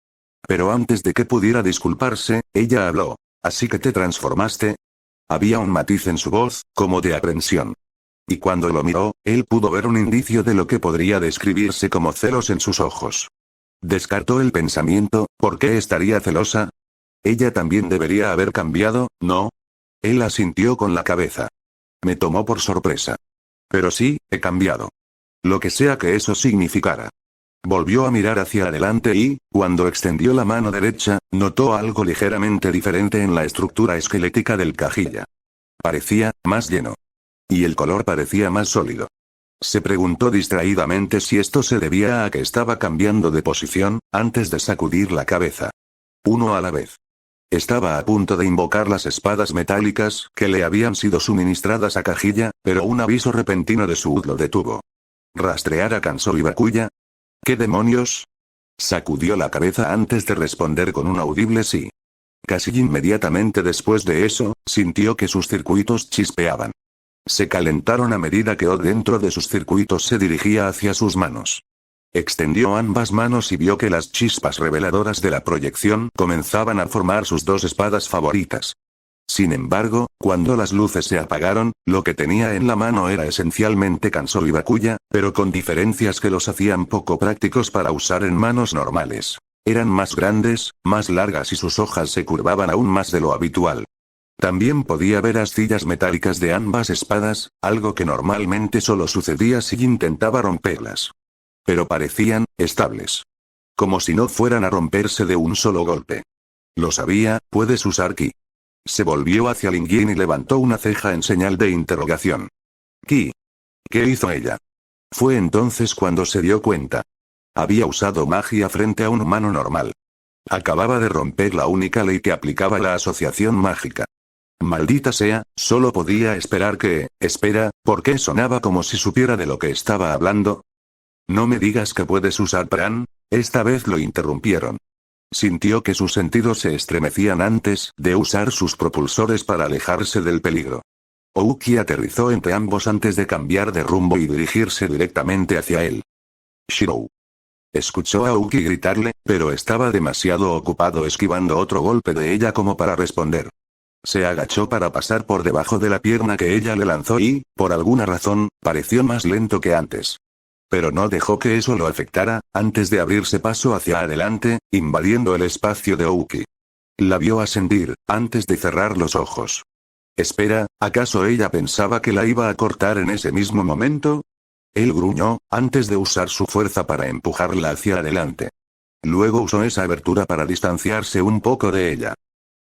Pero antes de que pudiera disculparse, ella habló. ¿Así que te transformaste? Había un matiz en su voz, como de aprensión. Y cuando lo miró, él pudo ver un indicio de lo que podría describirse como celos en sus ojos. Descartó el pensamiento, ¿por qué estaría celosa? Ella también debería haber cambiado, ¿no? Él asintió con la cabeza. Me tomó por sorpresa. Pero sí, he cambiado. Lo que sea que eso significara. Volvió a mirar hacia adelante y, cuando extendió la mano derecha, notó algo ligeramente diferente en la estructura esquelética del cajilla. Parecía más lleno. Y el color parecía más sólido. Se preguntó distraídamente si esto se debía a que estaba cambiando de posición, antes de sacudir la cabeza. Uno a la vez. Estaba a punto de invocar las espadas metálicas que le habían sido suministradas a Cajilla, pero un aviso repentino de su lo detuvo. ¿Rastrear a Kansou y Bakuya? ¿Qué demonios? Sacudió la cabeza antes de responder con un audible sí. Casi inmediatamente después de eso, sintió que sus circuitos chispeaban. Se calentaron a medida que O dentro de sus circuitos se dirigía hacia sus manos. Extendió ambas manos y vio que las chispas reveladoras de la proyección comenzaban a formar sus dos espadas favoritas. Sin embargo, cuando las luces se apagaron, lo que tenía en la mano era esencialmente Kansou y Bakuya, pero con diferencias que los hacían poco prácticos para usar en manos normales. Eran más grandes, más largas y sus hojas se curvaban aún más de lo habitual. También podía ver astillas metálicas de ambas espadas, algo que normalmente solo sucedía si intentaba romperlas. Pero parecían estables. Como si no fueran a romperse de un solo golpe. Lo sabía, puedes usar ki. Se volvió hacia Lin Yin y levantó una ceja en señal de interrogación. ¿Ki? ¿Qué hizo ella? Fue entonces cuando se dio cuenta. Había usado magia frente a un humano normal. Acababa de romper la única ley que aplicaba la asociación mágica. Maldita sea, solo podía esperar que... Espera, ¿por qué sonaba como si supiera de lo que estaba hablando? No me digas que puedes usar Pran. Esta vez lo interrumpieron. Sintió que sus sentidos se estremecían antes de usar sus propulsores para alejarse del peligro. Ouki aterrizó entre ambos antes de cambiar de rumbo y dirigirse directamente hacia él. Shirou. Escuchó a Ouki gritarle, pero estaba demasiado ocupado esquivando otro golpe de ella como para responder. Se agachó para pasar por debajo de la pierna que ella le lanzó y, por alguna razón, pareció más lento que antes. Pero no dejó que eso lo afectara, antes de abrirse paso hacia adelante, invadiendo el espacio de Ouki. La vio asentir, antes de cerrar los ojos. Espera, ¿acaso ella pensaba que la iba a cortar en ese mismo momento? Él gruñó, antes de usar su fuerza para empujarla hacia adelante. Luego usó esa abertura para distanciarse un poco de ella.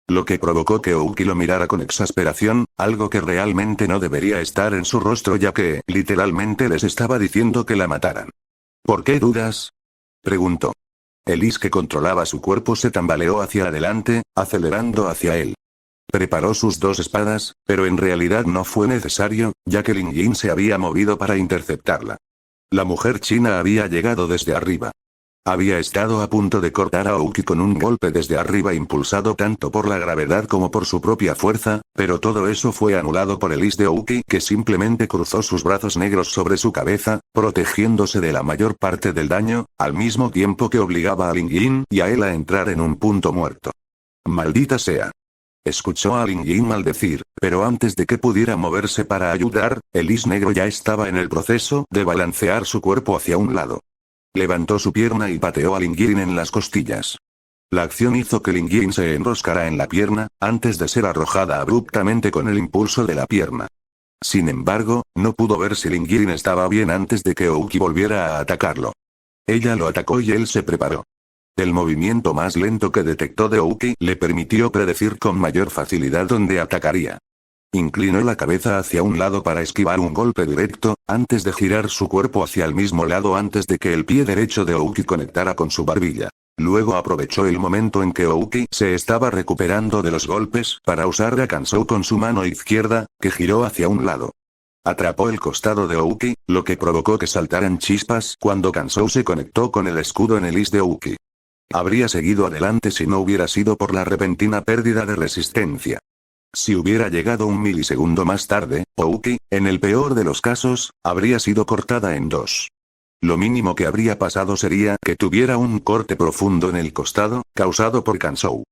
Lo que provocó que Ouki lo mirara con exasperación, algo que realmente no debería estar en su rostro ya que, literalmente les estaba diciendo que la mataran. ¿Por qué dudas? Preguntó. El is que controlaba su cuerpo se tambaleó hacia adelante, acelerando hacia él. Preparó sus dos espadas, pero en realidad no fue necesario, ya que Lin Yin se había movido para interceptarla. La mujer china había llegado desde arriba. Había estado a punto de cortar a Ouki con un golpe desde arriba impulsado tanto por la gravedad como por su propia fuerza, pero todo eso fue anulado por el is de Ouki que simplemente cruzó sus brazos negros sobre su cabeza, protegiéndose de la mayor parte del daño, al mismo tiempo que obligaba a Lin Yin y a él a entrar en un punto muerto. Maldita sea. Escuchó a Lin Yin maldecir, pero antes de que pudiera moverse para ayudar, el is negro ya estaba en el proceso de balancear su cuerpo hacia un lado. Levantó su pierna y pateó a Lin Yin en las costillas. La acción hizo que Lin Yin se enroscara en la pierna, antes de ser arrojada abruptamente con el impulso de la pierna. Sin embargo, no pudo ver si Lin Yin estaba bien antes de que Ouki volviera a atacarlo. Ella lo atacó y él se preparó. El movimiento más lento que detectó de Ouki le permitió predecir con mayor facilidad dónde atacaría. Inclinó la cabeza hacia un lado para esquivar un golpe directo, antes de girar su cuerpo hacia el mismo lado antes de que el pie derecho de Ouki conectara con su barbilla. Luego aprovechó el momento en que Ouki se estaba recuperando de los golpes para usar a Kansou con su mano izquierda, que giró hacia un lado. Atrapó el costado de Ouki, lo que provocó que saltaran chispas cuando Kansou se conectó con el escudo en el is de Ouki. Habría seguido adelante si no hubiera sido por la repentina pérdida de resistencia. Si hubiera llegado un milisegundo más tarde, Ouki, en el peor de los casos, habría sido cortada en dos. Lo mínimo que habría pasado sería que tuviera un corte profundo en el costado, causado por Kansou.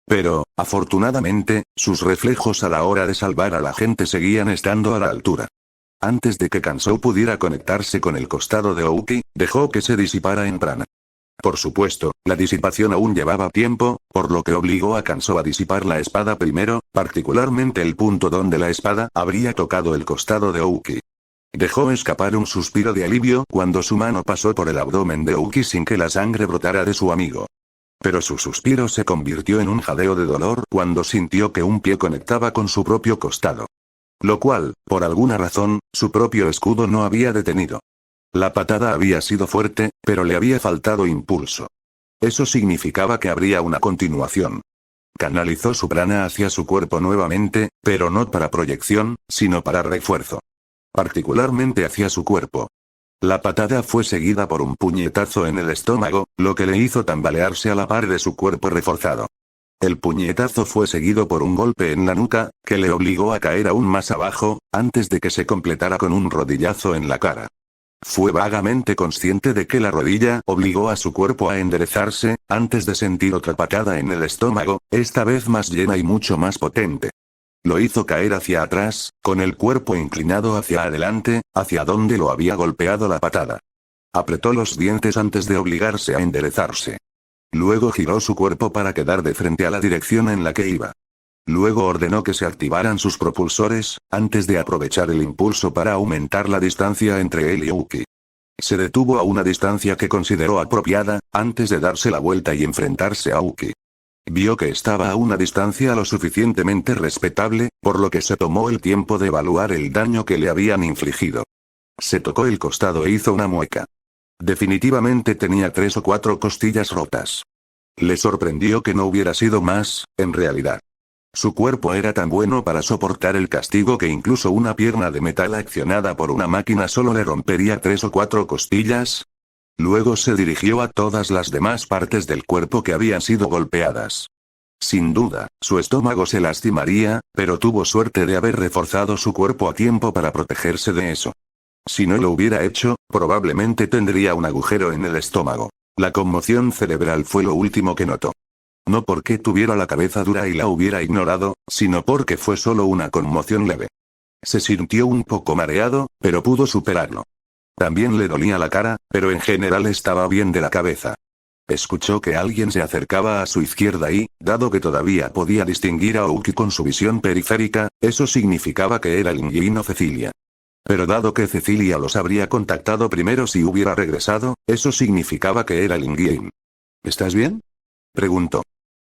Pero, afortunadamente, sus reflejos a la hora de salvar a la gente seguían estando a la altura. Antes de que Kansou pudiera conectarse con el costado de Ouki, dejó que se disipara en prana. Por supuesto, la disipación aún llevaba tiempo, por lo que obligó a Kansou a disipar la espada primero, particularmente el punto donde la espada habría tocado el costado de Ouki. Dejó escapar un suspiro de alivio cuando su mano pasó por el abdomen de Ouki sin que la sangre brotara de su amigo. Pero su suspiro se convirtió en un jadeo de dolor cuando sintió que un pie conectaba con su propio costado. Lo cual, por alguna razón, su propio escudo no había detenido. La patada había sido fuerte, pero le había faltado impulso. Eso significaba que habría una continuación. Canalizó su prana hacia su cuerpo nuevamente, pero no para proyección, sino para refuerzo. Particularmente hacia su cuerpo. La patada fue seguida por un puñetazo en el estómago, lo que le hizo tambalearse a la par de su cuerpo reforzado. El puñetazo fue seguido por un golpe en la nuca, que le obligó a caer aún más abajo, antes de que se completara con un rodillazo en la cara. Fue vagamente consciente de que la rodilla obligó a su cuerpo a enderezarse, antes de sentir otra patada en el estómago, esta vez más llena y mucho más potente. Lo hizo caer hacia atrás, con el cuerpo inclinado hacia adelante, hacia donde lo había golpeado la patada. Apretó los dientes antes de obligarse a enderezarse. Luego giró su cuerpo para quedar de frente a la dirección en la que iba. Luego ordenó que se activaran sus propulsores, antes de aprovechar el impulso para aumentar la distancia entre él y Ouki. Se detuvo a una distancia que consideró apropiada, antes de darse la vuelta y enfrentarse a Ouki. Vio que estaba a una distancia lo suficientemente respetable, por lo que se tomó el tiempo de evaluar el daño que le habían infligido. Se tocó el costado e hizo una mueca. Definitivamente tenía 3 o 4 costillas rotas. Le sorprendió que no hubiera sido más, en realidad. Su cuerpo era tan bueno para soportar el castigo que incluso una pierna de metal accionada por una máquina solo le rompería 3 o 4 costillas. Luego se dirigió a todas las demás partes del cuerpo que habían sido golpeadas. Sin duda, su estómago se lastimaría, pero tuvo suerte de haber reforzado su cuerpo a tiempo para protegerse de eso. Si no lo hubiera hecho, probablemente tendría un agujero en el estómago. La conmoción cerebral fue lo último que notó. No porque tuviera la cabeza dura y la hubiera ignorado, sino porque fue solo una conmoción leve. Se sintió un poco mareado, pero pudo superarlo. También le dolía la cara, pero en general estaba bien de la cabeza. Escuchó que alguien se acercaba a su izquierda y, dado que todavía podía distinguir a Ouki con su visión periférica, eso significaba que era Lin o Cecilia. Pero dado que Cecilia los habría contactado primero si hubiera regresado, eso significaba que era Lin. ¿Estás bien?, preguntó.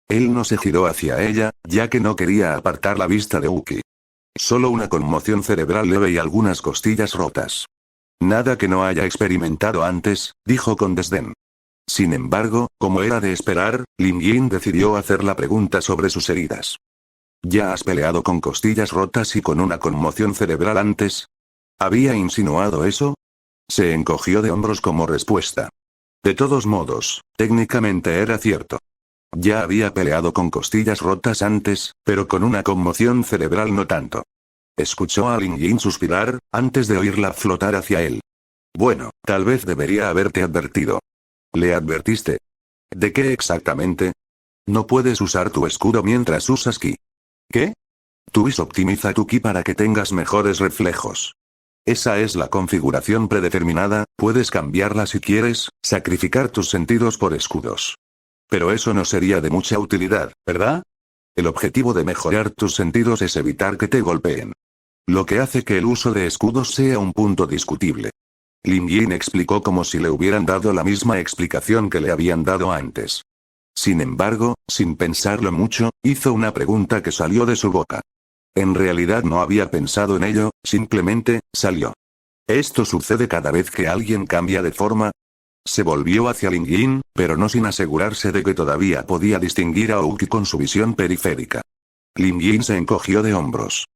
Él no se giró hacia ella, ya que no quería apartar la vista de Ouki. Solo una conmoción cerebral leve y algunas costillas rotas. Nada que no haya experimentado antes, dijo con desdén. Sin embargo, como era de esperar, Lin Yin decidió hacer la pregunta sobre sus heridas. ¿Ya has peleado con costillas rotas y con una conmoción cerebral antes? ¿Había insinuado eso? Se encogió de hombros como respuesta. De todos modos, técnicamente era cierto. Ya había peleado con costillas rotas antes, pero con una conmoción cerebral no tanto. Escuchó a Lin Yin suspirar, antes de oírla flotar hacia él. Bueno, tal vez debería haberte advertido. ¿Le advertiste? ¿De qué exactamente? No puedes usar tu escudo mientras usas ki. ¿Qué? Tu is optimiza tu ki para que tengas mejores reflejos. Esa es la configuración predeterminada, puedes cambiarla si quieres, sacrificar tus sentidos por escudos. Pero eso no sería de mucha utilidad, ¿verdad? El objetivo de mejorar tus sentidos es evitar que te golpeen. Lo que hace que el uso de escudos sea un punto discutible. Lin Yin explicó como si le hubieran dado la misma explicación que le habían dado antes. Sin embargo, sin pensarlo mucho, hizo una pregunta que salió de su boca. En realidad no había pensado en ello, simplemente, salió. ¿Esto sucede cada vez que alguien cambia de forma? Se volvió hacia Lin Yin, pero no sin asegurarse de que todavía podía distinguir a Ouki con su visión periférica. Lin Yin se encogió de hombros.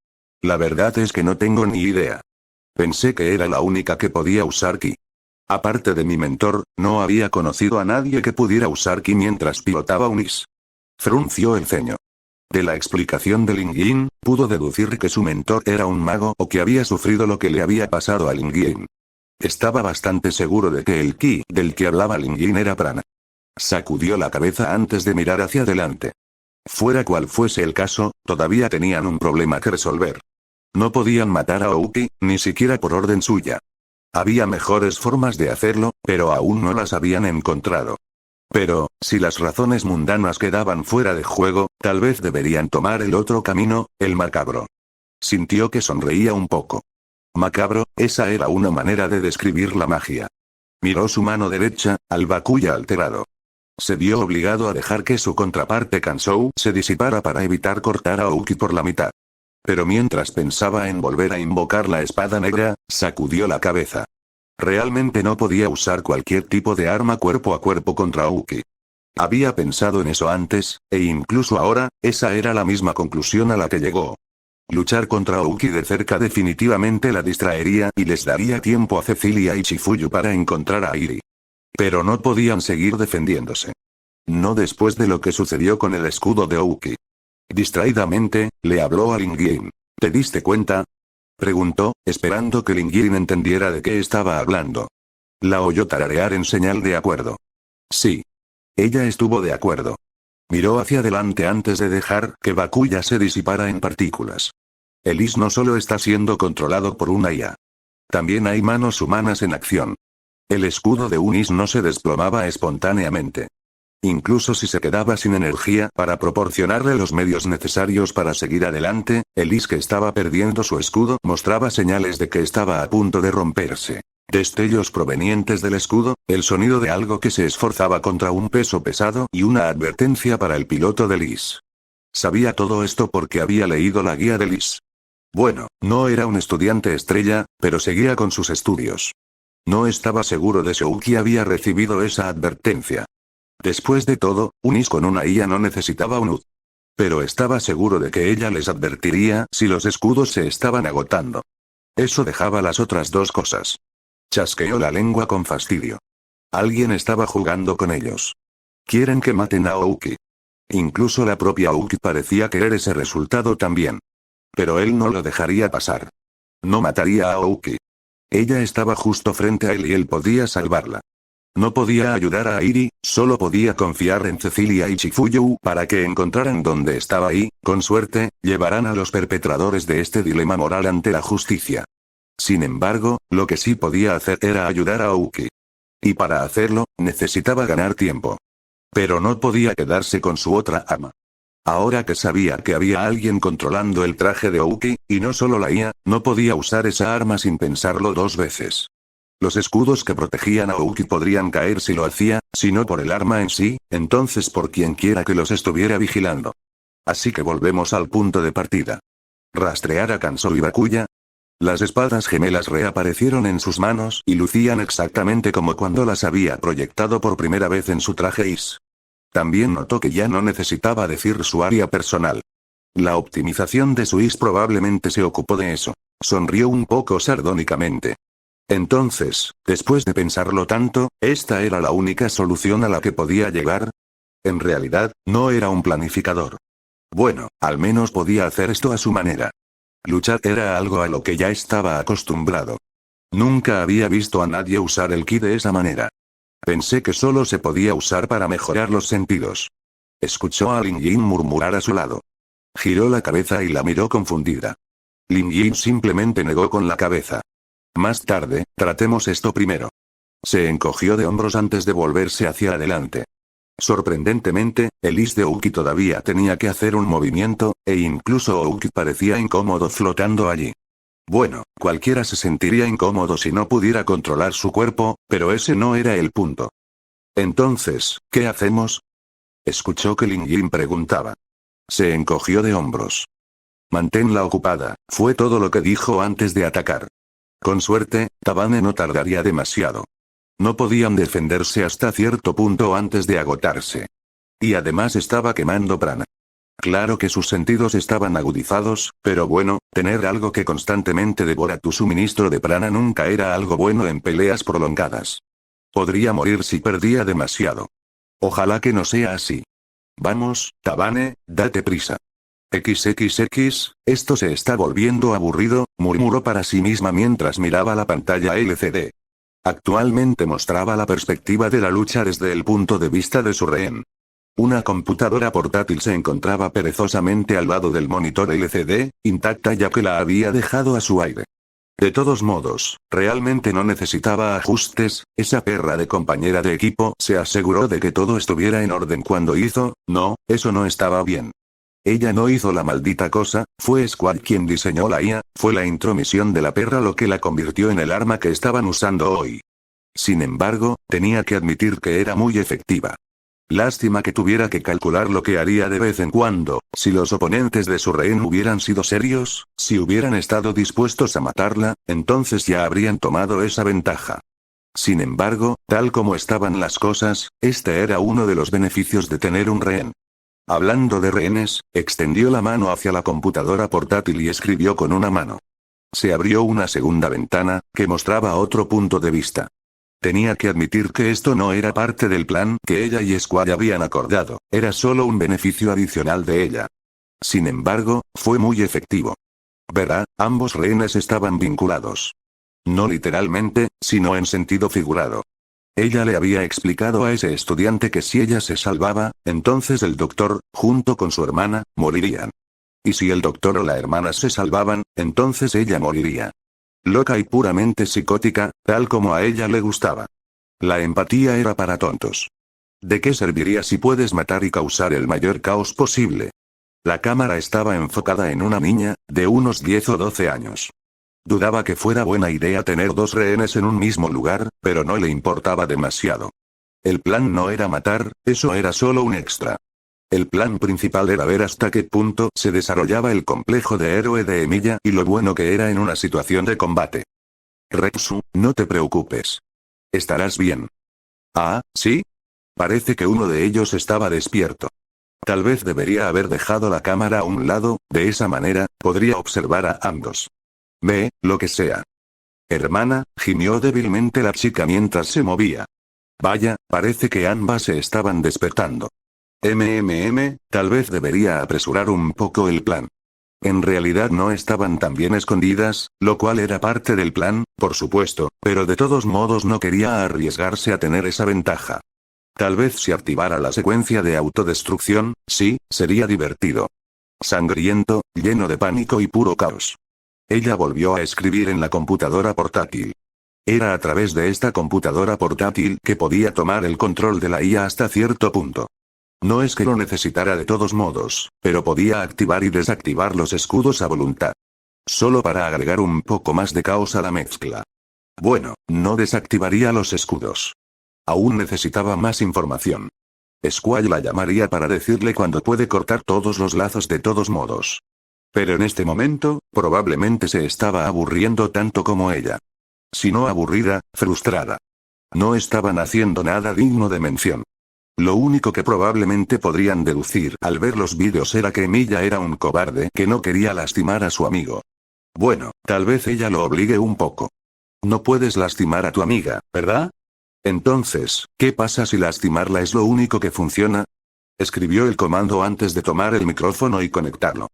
La verdad es que no tengo ni idea. Pensé que era la única que podía usar ki. Aparte de mi mentor, no había conocido a nadie que pudiera usar ki mientras pilotaba un is. Frunció el ceño. De la explicación de Lin Yin, pudo deducir que su mentor era un mago o que había sufrido lo que le había pasado a Lin Yin. Estaba bastante seguro de que el ki del que hablaba Lin Yin era prana. Sacudió la cabeza antes de mirar hacia adelante. Fuera cual fuese el caso, todavía tenían un problema que resolver. No podían matar a Ouki, ni siquiera por orden suya. Había mejores formas de hacerlo, pero aún no las habían encontrado. Pero, si las razones mundanas quedaban fuera de juego, tal vez deberían tomar el otro camino, el macabro. Sintió que sonreía un poco. Macabro, esa era una manera de describir la magia. Miró su mano derecha, al Bakuya alterado. Se vio obligado a dejar que su contraparte Kansou se disipara para evitar cortar a Ouki por la mitad. Pero mientras pensaba en volver a invocar la espada negra, sacudió la cabeza. Realmente no podía usar cualquier tipo de arma cuerpo a cuerpo contra Ouki. Había pensado en eso antes, e incluso ahora, esa era la misma conclusión a la que llegó. Luchar contra Ouki de cerca definitivamente la distraería y les daría tiempo a Cecilia y Chifuyu para encontrar a Iri. Pero no podían seguir defendiéndose. No después de lo que sucedió con el escudo de Ouki. Distraídamente, le habló a Lin Yin. ¿Te diste cuenta? Preguntó, esperando que Lin Yin entendiera de qué estaba hablando. La oyó tararear en señal de acuerdo. Sí. Ella estuvo de acuerdo. Miró hacia adelante antes de dejar que Bakuya se disipara en partículas. El is no solo está siendo controlado por una IA. También hay manos humanas en acción. El escudo de un is no se desplomaba espontáneamente. Incluso si se quedaba sin energía para proporcionarle los medios necesarios para seguir adelante, el is que estaba perdiendo su escudo mostraba señales de que estaba a punto de romperse. Destellos provenientes del escudo, el sonido de algo que se esforzaba contra un peso pesado y una advertencia para el piloto del is. Sabía todo esto porque había leído la guía del is. Bueno, no era un estudiante estrella, pero seguía con sus estudios. No estaba seguro de si Ouki había recibido esa advertencia. Después de todo, un is con una IA no necesitaba un UD. Pero estaba seguro de que ella les advertiría si los escudos se estaban agotando. Eso dejaba las otras dos cosas. Chasqueó la lengua con fastidio. Alguien estaba jugando con ellos. Quieren que maten a Ouki. Incluso la propia Ouki parecía querer ese resultado también. Pero él no lo dejaría pasar. No mataría a Ouki. Ella estaba justo frente a él y él podía salvarla. No podía ayudar a Iri, solo podía confiar en Cecilia y Chifuyu para que encontraran dónde estaba y, con suerte, llevarán a los perpetradores de este dilema moral ante la justicia. Sin embargo, lo que sí podía hacer era ayudar a Ouki. Y para hacerlo, necesitaba ganar tiempo. Pero no podía quedarse con su otra ama. Ahora que sabía que había alguien controlando el traje de Ouki, y no solo la IA, no podía usar esa arma sin pensarlo dos veces. Los escudos que protegían a Ouki podrían caer si lo hacía, si no por el arma en sí, entonces por quien quiera que los estuviera vigilando. Así que volvemos al punto de partida. Rastrear a Kansou y Bakuya. Las espadas gemelas reaparecieron en sus manos y lucían exactamente como cuando las había proyectado por primera vez en su traje is. También notó que ya no necesitaba decir su área personal. La optimización de su is probablemente se ocupó de eso. Sonrió un poco sardónicamente. Entonces, después de pensarlo tanto, ¿esta era la única solución a la que podía llegar? En realidad, no era un planificador. Bueno, al menos podía hacer esto a su manera. Luchar era algo a lo que ya estaba acostumbrado. Nunca había visto a nadie usar el ki de esa manera. Pensé que solo se podía usar para mejorar los sentidos. Escuchó a Lin Yin murmurar a su lado. Giró la cabeza y la miró confundida. Lin Yin simplemente negó con la cabeza. Más tarde, tratemos esto primero. Se encogió de hombros antes de volverse hacia adelante. Sorprendentemente, el is de Ouki todavía tenía que hacer un movimiento, e incluso Ouki parecía incómodo flotando allí. Bueno, cualquiera se sentiría incómodo si no pudiera controlar su cuerpo, pero ese no era el punto. Entonces, ¿qué hacemos? Escuchó que Lin Yin preguntaba. Se encogió de hombros. Manténla ocupada, fue todo lo que dijo antes de atacar. Con suerte, Tabane no tardaría demasiado. No podían defenderse hasta cierto punto antes de agotarse. Y además estaba quemando prana. Claro que sus sentidos estaban agudizados, pero bueno, tener algo que constantemente devora tu suministro de prana nunca era algo bueno en peleas prolongadas. Podría morir si perdía demasiado. Ojalá que no sea así. Vamos, Tabane, date prisa. XXX, esto se está volviendo aburrido, murmuró para sí misma mientras miraba la pantalla LCD. Actualmente mostraba la perspectiva de la lucha desde el punto de vista de su rehén. Una computadora portátil se encontraba perezosamente al lado del monitor LCD, intacta ya que la había dejado a su aire. De todos modos, realmente no necesitaba ajustes, esa perra de compañera de equipo se aseguró de que todo estuviera en orden cuando hizo, no, eso no estaba bien. Ella no hizo la maldita cosa, fue Squall quien diseñó la IA, fue la intromisión de la perra lo que la convirtió en el arma que estaban usando hoy. Sin embargo, tenía que admitir que era muy efectiva. Lástima que tuviera que calcular lo que haría de vez en cuando, si los oponentes de su rehén hubieran sido serios, si hubieran estado dispuestos a matarla, entonces ya habrían tomado esa ventaja. Sin embargo, tal como estaban las cosas, este era uno de los beneficios de tener un rehén. Hablando de rehenes, extendió la mano hacia la computadora portátil y escribió con una mano. Se abrió una segunda ventana, que mostraba otro punto de vista. Tenía que admitir que esto no era parte del plan que ella y Squall habían acordado, era solo un beneficio adicional de ella. Sin embargo, fue muy efectivo. Verá, ambos rehenes estaban vinculados. No literalmente, sino en sentido figurado. Ella le había explicado a ese estudiante que si ella se salvaba, entonces el doctor, junto con su hermana, morirían. Y si el doctor o la hermana se salvaban, entonces ella moriría. Loca y puramente psicótica, tal como a ella le gustaba. La empatía era para tontos. ¿De qué serviría si puedes matar y causar el mayor caos posible? La cámara estaba enfocada en una niña, de unos 10 o 12 años. Dudaba que fuera buena idea tener dos rehenes en un mismo lugar, pero no le importaba demasiado. El plan no era matar, eso era solo un extra. El plan principal era ver hasta qué punto se desarrollaba el complejo de héroe de Emilia y lo bueno que era en una situación de combate. Retsu, no te preocupes. Estarás bien. Ah, ¿sí? Parece que uno de ellos estaba despierto. Tal vez debería haber dejado la cámara a un lado, de esa manera, podría observar a ambos. Ve, lo que sea. Hermana, gimió débilmente la chica mientras se movía. Vaya, parece que ambas se estaban despertando. Tal vez debería apresurar un poco el plan. En realidad no estaban tan bien escondidas, lo cual era parte del plan, por supuesto, pero de todos modos no quería arriesgarse a tener esa ventaja. Tal vez si activara la secuencia de autodestrucción, sí, sería divertido. Sangriento, lleno de pánico y puro caos. Ella volvió a escribir en la computadora portátil. Era a través de esta computadora portátil que podía tomar el control de la IA hasta cierto punto. No es que lo necesitara de todos modos, pero podía activar y desactivar los escudos a voluntad. Solo para agregar un poco más de caos a la mezcla. Bueno, no desactivaría los escudos. Aún necesitaba más información. Squall la llamaría para decirle cuándo puede cortar todos los lazos de todos modos. Pero en este momento, probablemente se estaba aburriendo tanto como ella. Si no aburrida, frustrada. No estaban haciendo nada digno de mención. Lo único que probablemente podrían deducir al ver los vídeos era que Emilia era un cobarde que no quería lastimar a su amigo. Bueno, tal vez ella lo obligue un poco. No puedes lastimar a tu amiga, ¿verdad? Entonces, ¿qué pasa si lastimarla es lo único que funciona? Escribió el comando antes de tomar el micrófono y conectarlo.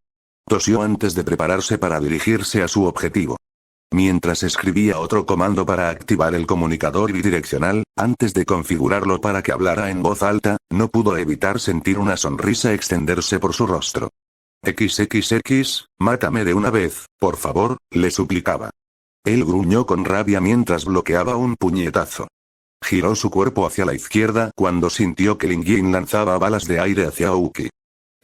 Tosió antes de prepararse para dirigirse a su objetivo. Mientras escribía otro comando para activar el comunicador bidireccional, antes de configurarlo para que hablara en voz alta, no pudo evitar sentir una sonrisa extenderse por su rostro. XXX, mátame de una vez, por favor, le suplicaba. Él gruñó con rabia mientras bloqueaba un puñetazo. Giró su cuerpo hacia la izquierda cuando sintió que Lin Jin lanzaba balas de aire hacia Aoki.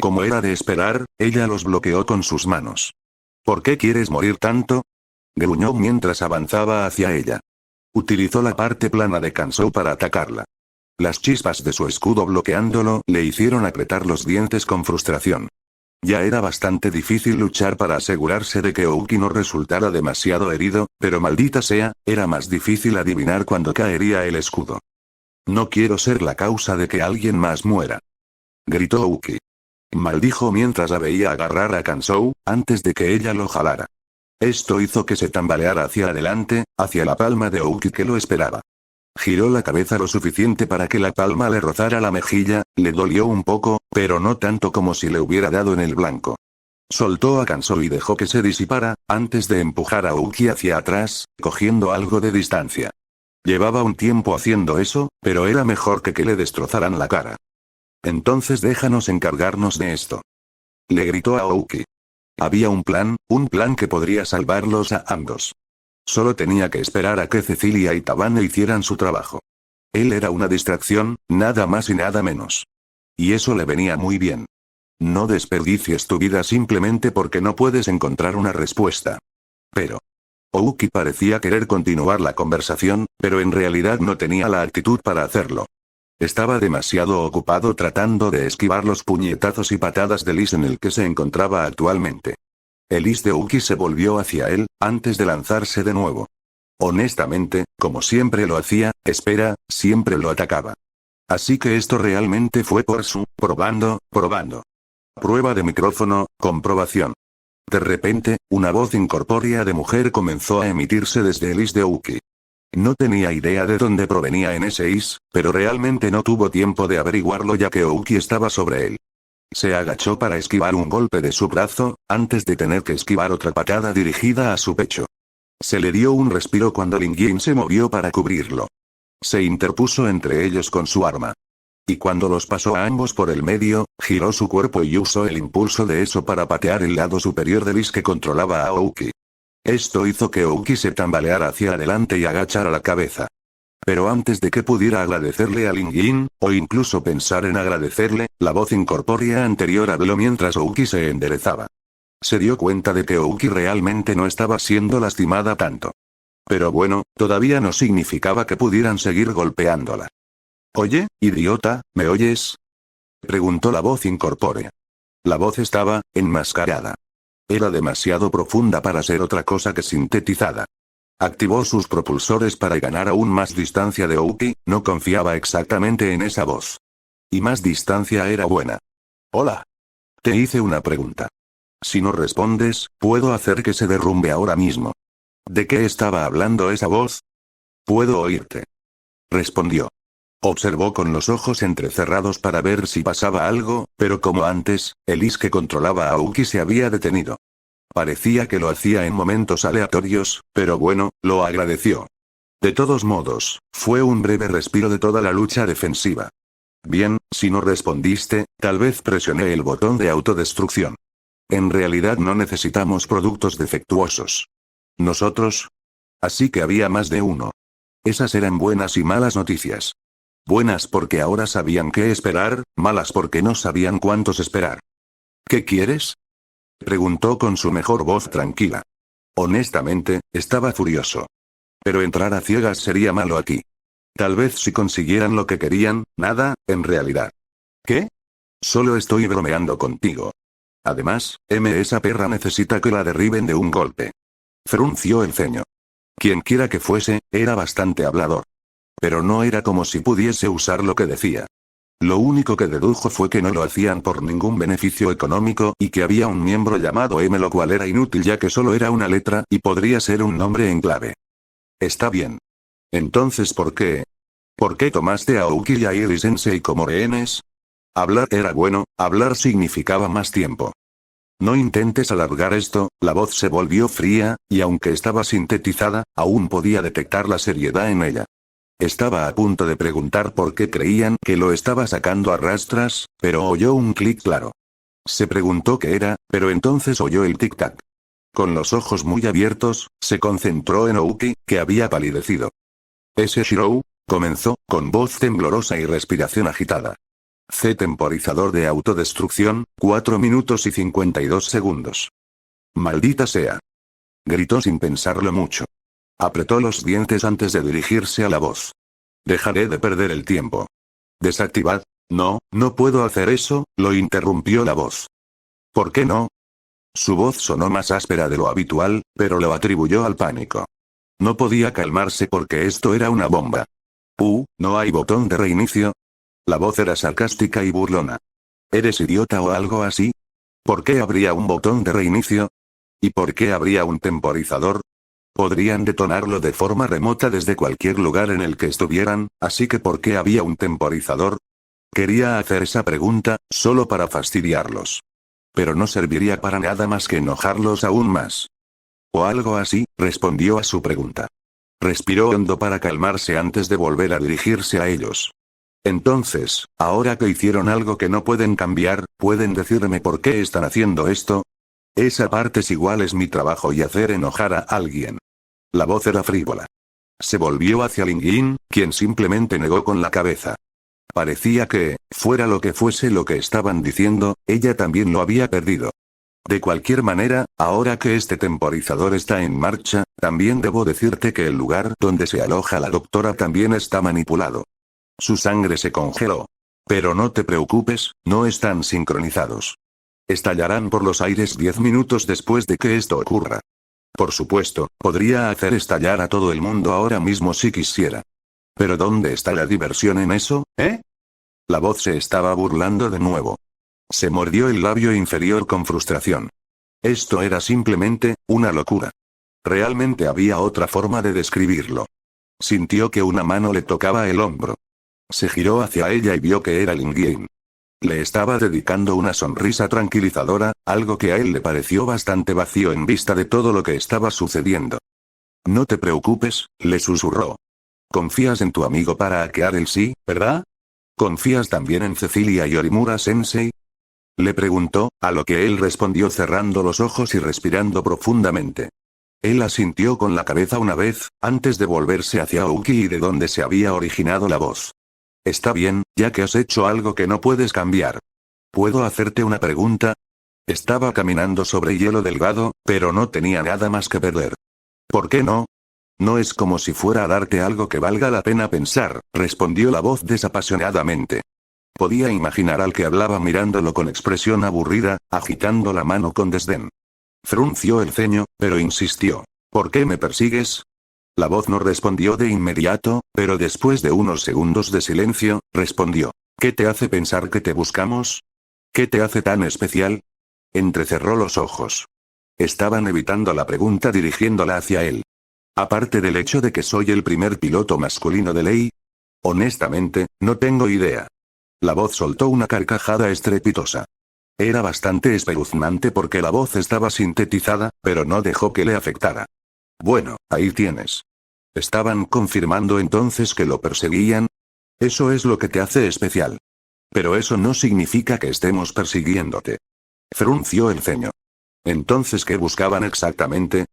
Como era de esperar, ella los bloqueó con sus manos. ¿Por qué quieres morir tanto? Gruñó mientras avanzaba hacia ella. Utilizó la parte plana de Kansou para atacarla. Las chispas de su escudo bloqueándolo le hicieron apretar los dientes con frustración. Ya era bastante difícil luchar para asegurarse de que Aoki no resultara demasiado herido, pero maldita sea, era más difícil adivinar cuándo caería el escudo. No quiero ser la causa de que alguien más muera. Gritó Aoki. maldijo mientras la veía agarrar a Kansou, antes de que ella lo jalara. Esto hizo que se tambaleara hacia adelante, hacia la palma de Ouki que lo esperaba. Giró la cabeza lo suficiente para que la palma le rozara la mejilla, le dolió un poco, pero no tanto como si le hubiera dado en el blanco. Soltó a Kansou y dejó que se disipara, antes de empujar a Ouki hacia atrás, cogiendo algo de distancia. Llevaba un tiempo haciendo eso, pero era mejor que le destrozaran la cara. Entonces déjanos encargarnos de esto. Le gritó a Ouki. Había un plan que podría salvarlos a ambos. Solo tenía que esperar a que Cecilia y Tabane hicieran su trabajo. Él era una distracción, nada más y nada menos. Y eso le venía muy bien. No desperdicies tu vida simplemente porque no puedes encontrar una respuesta. Pero Ouki parecía querer continuar la conversación, pero en realidad no tenía la actitud para hacerlo. Estaba demasiado ocupado tratando de esquivar los puñetazos y patadas de Liz en el que se encontraba actualmente. El Liz de Ouki se volvió hacia él, antes de lanzarse de nuevo. Honestamente, como siempre lo hacía, siempre lo atacaba. Así que esto realmente fue por su, probando. Prueba de micrófono, comprobación. De repente, una voz incorpórea de mujer comenzó a emitirse desde el Liz de Ouki. No tenía idea de dónde provenía en ese is, pero realmente no tuvo tiempo de averiguarlo ya que Ouki estaba sobre él. Se agachó para esquivar un golpe de su brazo, antes de tener que esquivar otra patada dirigida a su pecho. Se le dio un respiro cuando Lin Yin se movió para cubrirlo. Se interpuso entre ellos con su arma. Y cuando los pasó a ambos por el medio, giró su cuerpo y usó el impulso de eso para patear el lado superior del is que controlaba a Ouki. Esto hizo que Ouki se tambaleara hacia adelante y agachara la cabeza. Pero antes de que pudiera agradecerle a Lin Yin, o incluso pensar en agradecerle, la voz incorpórea anterior habló mientras Ouki se enderezaba. Se dio cuenta de que Ouki realmente no estaba siendo lastimada tanto. Pero bueno, todavía no significaba que pudieran seguir golpeándola. «Oye, idiota, ¿me oyes?», preguntó la voz incorpórea. La voz estaba enmascarada. Era demasiado profunda para ser otra cosa que sintetizada. Activó sus propulsores para ganar aún más distancia de Ouki, no confiaba exactamente en esa voz. Y más distancia era buena. «Hola. Te hice una pregunta. Si no respondes, puedo hacer que se derrumbe ahora mismo». ¿De qué estaba hablando esa voz? «Puedo oírte», respondió. Observó con los ojos entrecerrados para ver si pasaba algo, pero como antes, el is que controlaba a Ouki se había detenido. Parecía que lo hacía en momentos aleatorios, pero bueno, lo agradeció. De todos modos, fue un breve respiro de toda la lucha defensiva. Bien, si no respondiste, tal vez presioné el botón de autodestrucción. En realidad no necesitamos productos defectuosos. Nosotros. Así que había más de uno. Esas eran buenas y malas noticias. Buenas porque ahora sabían qué esperar, malas porque no sabían cuántos esperar. ¿Qué quieres?, preguntó con su mejor voz tranquila. Honestamente, estaba furioso. Pero entrar a ciegas sería malo aquí. Tal vez si consiguieran lo que querían, nada, en realidad. ¿Qué? Solo estoy bromeando contigo. Además, esa perra necesita que la derriben de un golpe. Frunció el ceño. Quienquiera que fuese, era bastante hablador. Pero no era como si pudiese usar lo que decía. Lo único que dedujo fue que no lo hacían por ningún beneficio económico y que había un miembro llamado M, lo cual era inútil ya que solo era una letra y podría ser un nombre en clave. Está bien. Entonces, ¿por qué? ¿Por qué tomaste a Ouki y a Iris Sensei como rehenes? Hablar era bueno, hablar significaba más tiempo. No intentes alargar esto, la voz se volvió fría, y aunque estaba sintetizada, aún podía detectar la seriedad en ella. Estaba a punto de preguntar por qué creían que lo estaba sacando a rastras, pero oyó un clic claro. Se preguntó qué era, pero entonces oyó el tic-tac. Con los ojos muy abiertos, se concentró en Ouki, que había palidecido. «Ese Shirou», comenzó, con voz temblorosa y respiración agitada. Temporizador de autodestrucción, 4 minutos y 52 segundos. «Maldita sea», gritó sin pensarlo mucho. Apretó los dientes antes de dirigirse a la voz. «Dejaré de perder el tiempo». «Desactivad». «No, no puedo hacer eso», lo interrumpió la voz. «¿Por qué no?». Su voz sonó más áspera de lo habitual, pero lo atribuyó al pánico. No podía calmarse porque esto era una bomba. ¿No hay botón de reinicio?». La voz era sarcástica y burlona. ¿Eres idiota o algo así? ¿Por qué habría un botón de reinicio? ¿Y por qué habría un temporizador? Podrían detonarlo de forma remota desde cualquier lugar en el que estuvieran, así que ¿por qué había un temporizador? Quería hacer esa pregunta, solo para fastidiarlos. Pero no serviría para nada más que enojarlos aún más. O algo así, respondió a su pregunta. Respiró hondo para calmarse antes de volver a dirigirse a ellos. Entonces, ahora que hicieron algo que no pueden cambiar, ¿pueden decirme por qué están haciendo esto? Esa parte es igual, es mi trabajo y hacer enojar a alguien. La voz era frívola. Se volvió hacia Lin Yin, quien simplemente negó con la cabeza. Parecía que, fuera lo que fuese lo que estaban diciendo, ella también lo había perdido. De cualquier manera, ahora que este temporizador está en marcha, también debo decirte que el lugar donde se aloja la doctora también está manipulado. Su sangre se congeló. Pero no te preocupes, no están sincronizados. Estallarán por los aires 10 minutos después de que esto ocurra. Por supuesto, podría hacer estallar a todo el mundo ahora mismo si quisiera. Pero ¿dónde está la diversión en eso, eh? La voz se estaba burlando de nuevo. Se mordió el labio inferior con frustración. Esto era simplemente, una locura. Realmente había otra forma de describirlo. Sintió que una mano le tocaba el hombro. Se giró hacia ella y vio que era Lin Yin. Le estaba dedicando una sonrisa tranquilizadora, algo que a él le pareció bastante vacío en vista de todo lo que estaba sucediendo. No te preocupes, le susurró. Confías en tu amigo para hackear el sí, ¿verdad? ¿Confías también en Cecilia Yorimura-sensei? Le preguntó, a lo que él respondió cerrando los ojos y respirando profundamente. Él asintió con la cabeza una vez, antes de volverse hacia Aoki y de donde se había originado la voz. Está bien, ya que has hecho algo que no puedes cambiar. ¿Puedo hacerte una pregunta? Estaba caminando sobre hielo delgado, pero no tenía nada más que perder. ¿Por qué no? No es como si fuera a darte algo que valga la pena pensar, respondió la voz desapasionadamente. Podía imaginar al que hablaba mirándolo con expresión aburrida, agitando la mano con desdén. Frunció el ceño, pero insistió. ¿Por qué me persigues? La voz no respondió de inmediato, pero después de unos segundos de silencio, respondió. ¿Qué te hace pensar que te buscamos? ¿Qué te hace tan especial? Entrecerró los ojos. Estaban evitando la pregunta dirigiéndola hacia él. Aparte del hecho de que soy el primer piloto masculino de ley. Honestamente, no tengo idea. La voz soltó una carcajada estrepitosa. Era bastante espeluznante porque la voz estaba sintetizada, pero no dejó que le afectara. Bueno, ahí tienes. ¿Estaban confirmando entonces que lo perseguían? Eso es lo que te hace especial. Pero eso no significa que estemos persiguiéndote. Frunció el ceño. Entonces, ¿qué buscaban exactamente?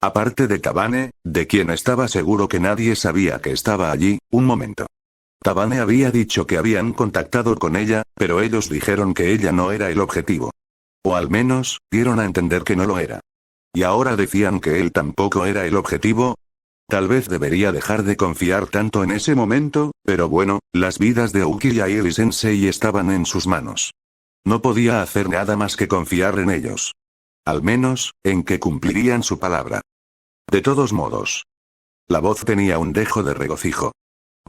Aparte de Tabane, de quien estaba seguro que nadie sabía que estaba allí, un momento. Tabane había dicho que habían contactado con ella, pero ellos dijeron que ella no era el objetivo. O al menos, dieron a entender que no lo era. Y ahora decían que él tampoco era el objetivo. Tal vez debería dejar de confiar tanto en ese momento, pero bueno, las vidas de Aoki y Airi Sensei estaban en sus manos. No podía hacer nada más que confiar en ellos. Al menos, en que cumplirían su palabra. De todos modos. La voz tenía un dejo de regocijo.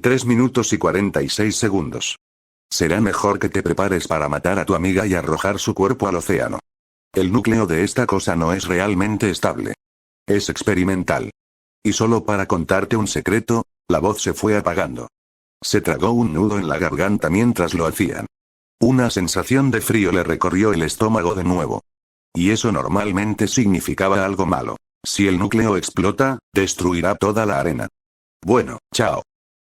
3 minutos y 46 segundos. Será mejor que te prepares para matar a tu amiga y arrojar su cuerpo al océano. El núcleo de esta cosa no es realmente estable. Es experimental. Y solo para contarte un secreto, la voz se fue apagando. Se tragó un nudo en la garganta mientras lo hacían. Una sensación de frío le recorrió el estómago de nuevo. Y eso normalmente significaba algo malo. Si el núcleo explota, destruirá toda la arena. Bueno, chao.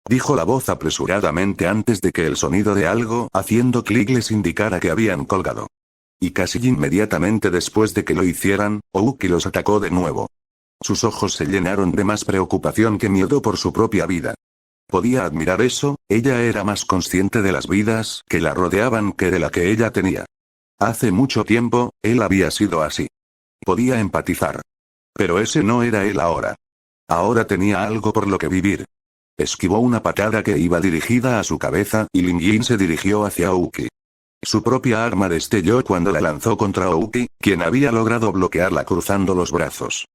Dijo la voz apresuradamente antes de que el sonido de algo haciendo clic les indicara que habían colgado. Y casi inmediatamente después de que lo hicieran, Aoki los atacó de nuevo. Sus ojos se llenaron de más preocupación que miedo por su propia vida. Podía admirar eso, ella era más consciente de las vidas que la rodeaban que de la que ella tenía. Hace mucho tiempo, él había sido así. Podía empatizar. Pero ese no era él ahora. Ahora tenía algo por lo que vivir. Esquivó una patada que iba dirigida a su cabeza y Lin Yin se dirigió hacia Aoki. Su propia arma destelló cuando la lanzó contra Aoki, quien había logrado bloquearla cruzando los brazos.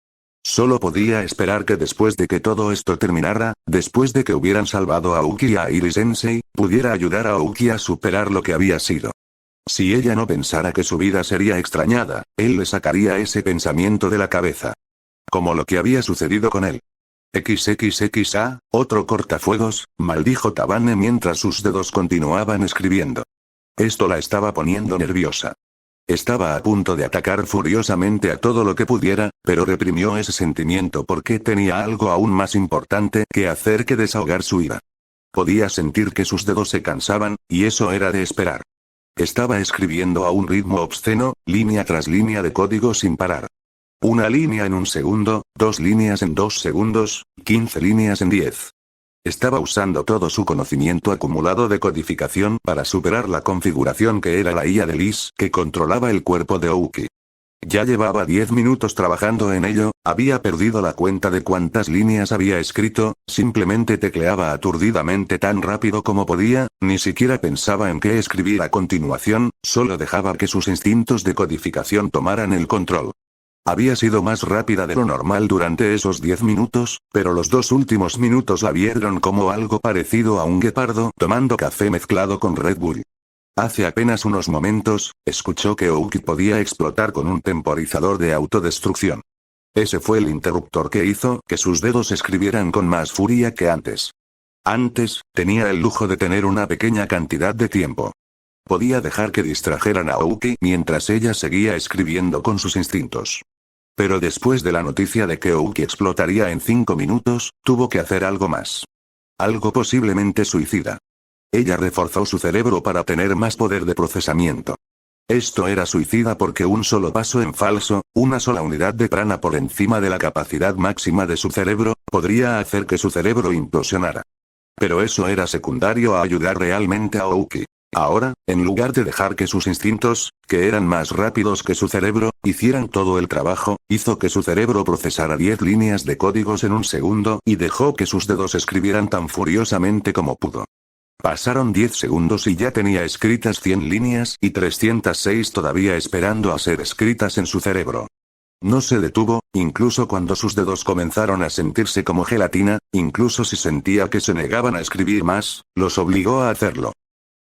Solo podía esperar que después de que todo esto terminara, después de que hubieran salvado a Aoki y a Airi Sensei, pudiera ayudar a Aoki a superar lo que había sido. Si ella no pensara que su vida sería extrañada, él le sacaría ese pensamiento de la cabeza. Como lo que había sucedido con él. XXXA, otro cortafuegos, maldijo Tabane mientras sus dedos continuaban escribiendo. Esto la estaba poniendo nerviosa. Estaba a punto de atacar furiosamente a todo lo que pudiera, pero reprimió ese sentimiento porque tenía algo aún más importante que hacer que desahogar su ira. Podía sentir que sus dedos se cansaban, y eso era de esperar. Estaba escribiendo a un ritmo obsceno, línea tras línea de código sin parar. Una línea en un segundo, 2 líneas en 2 segundos, 15 líneas en 10. Estaba usando todo su conocimiento acumulado de codificación para superar la configuración que era la IA de Liz que controlaba el cuerpo de Ouki. Ya llevaba 10 minutos trabajando en ello, había perdido la cuenta de cuántas líneas había escrito, simplemente tecleaba aturdidamente tan rápido como podía, ni siquiera pensaba en qué escribir a continuación, solo dejaba que sus instintos de codificación tomaran el control. Había sido más rápida de lo normal durante esos 10 minutos, pero los 2 últimos minutos la vieron como algo parecido a un guepardo tomando café mezclado con Red Bull. Hace apenas unos momentos, escuchó que Ouki podía explotar con un temporizador de autodestrucción. Ese fue el interruptor que hizo que sus dedos escribieran con más furia que antes. Antes, tenía el lujo de tener una pequeña cantidad de tiempo. Podía dejar que distrajeran a Ouki mientras ella seguía escribiendo con sus instintos. Pero después de la noticia de que Ouki explotaría en 5 minutos, tuvo que hacer algo más. Algo posiblemente suicida. Ella reforzó su cerebro para tener más poder de procesamiento. Esto era suicida porque un solo paso en falso, una sola unidad de prana por encima de la capacidad máxima de su cerebro, podría hacer que su cerebro implosionara. Pero eso era secundario a ayudar realmente a Ouki. Ahora, en lugar de dejar que sus instintos, que eran más rápidos que su cerebro, hicieran todo el trabajo, hizo que su cerebro procesara 10 líneas de códigos en un segundo y dejó que sus dedos escribieran tan furiosamente como pudo. Pasaron 10 segundos y ya tenía escritas 100 líneas y 306 todavía esperando a ser escritas en su cerebro. No se detuvo, incluso cuando sus dedos comenzaron a sentirse como gelatina, incluso si sentía que se negaban a escribir más, los obligó a hacerlo.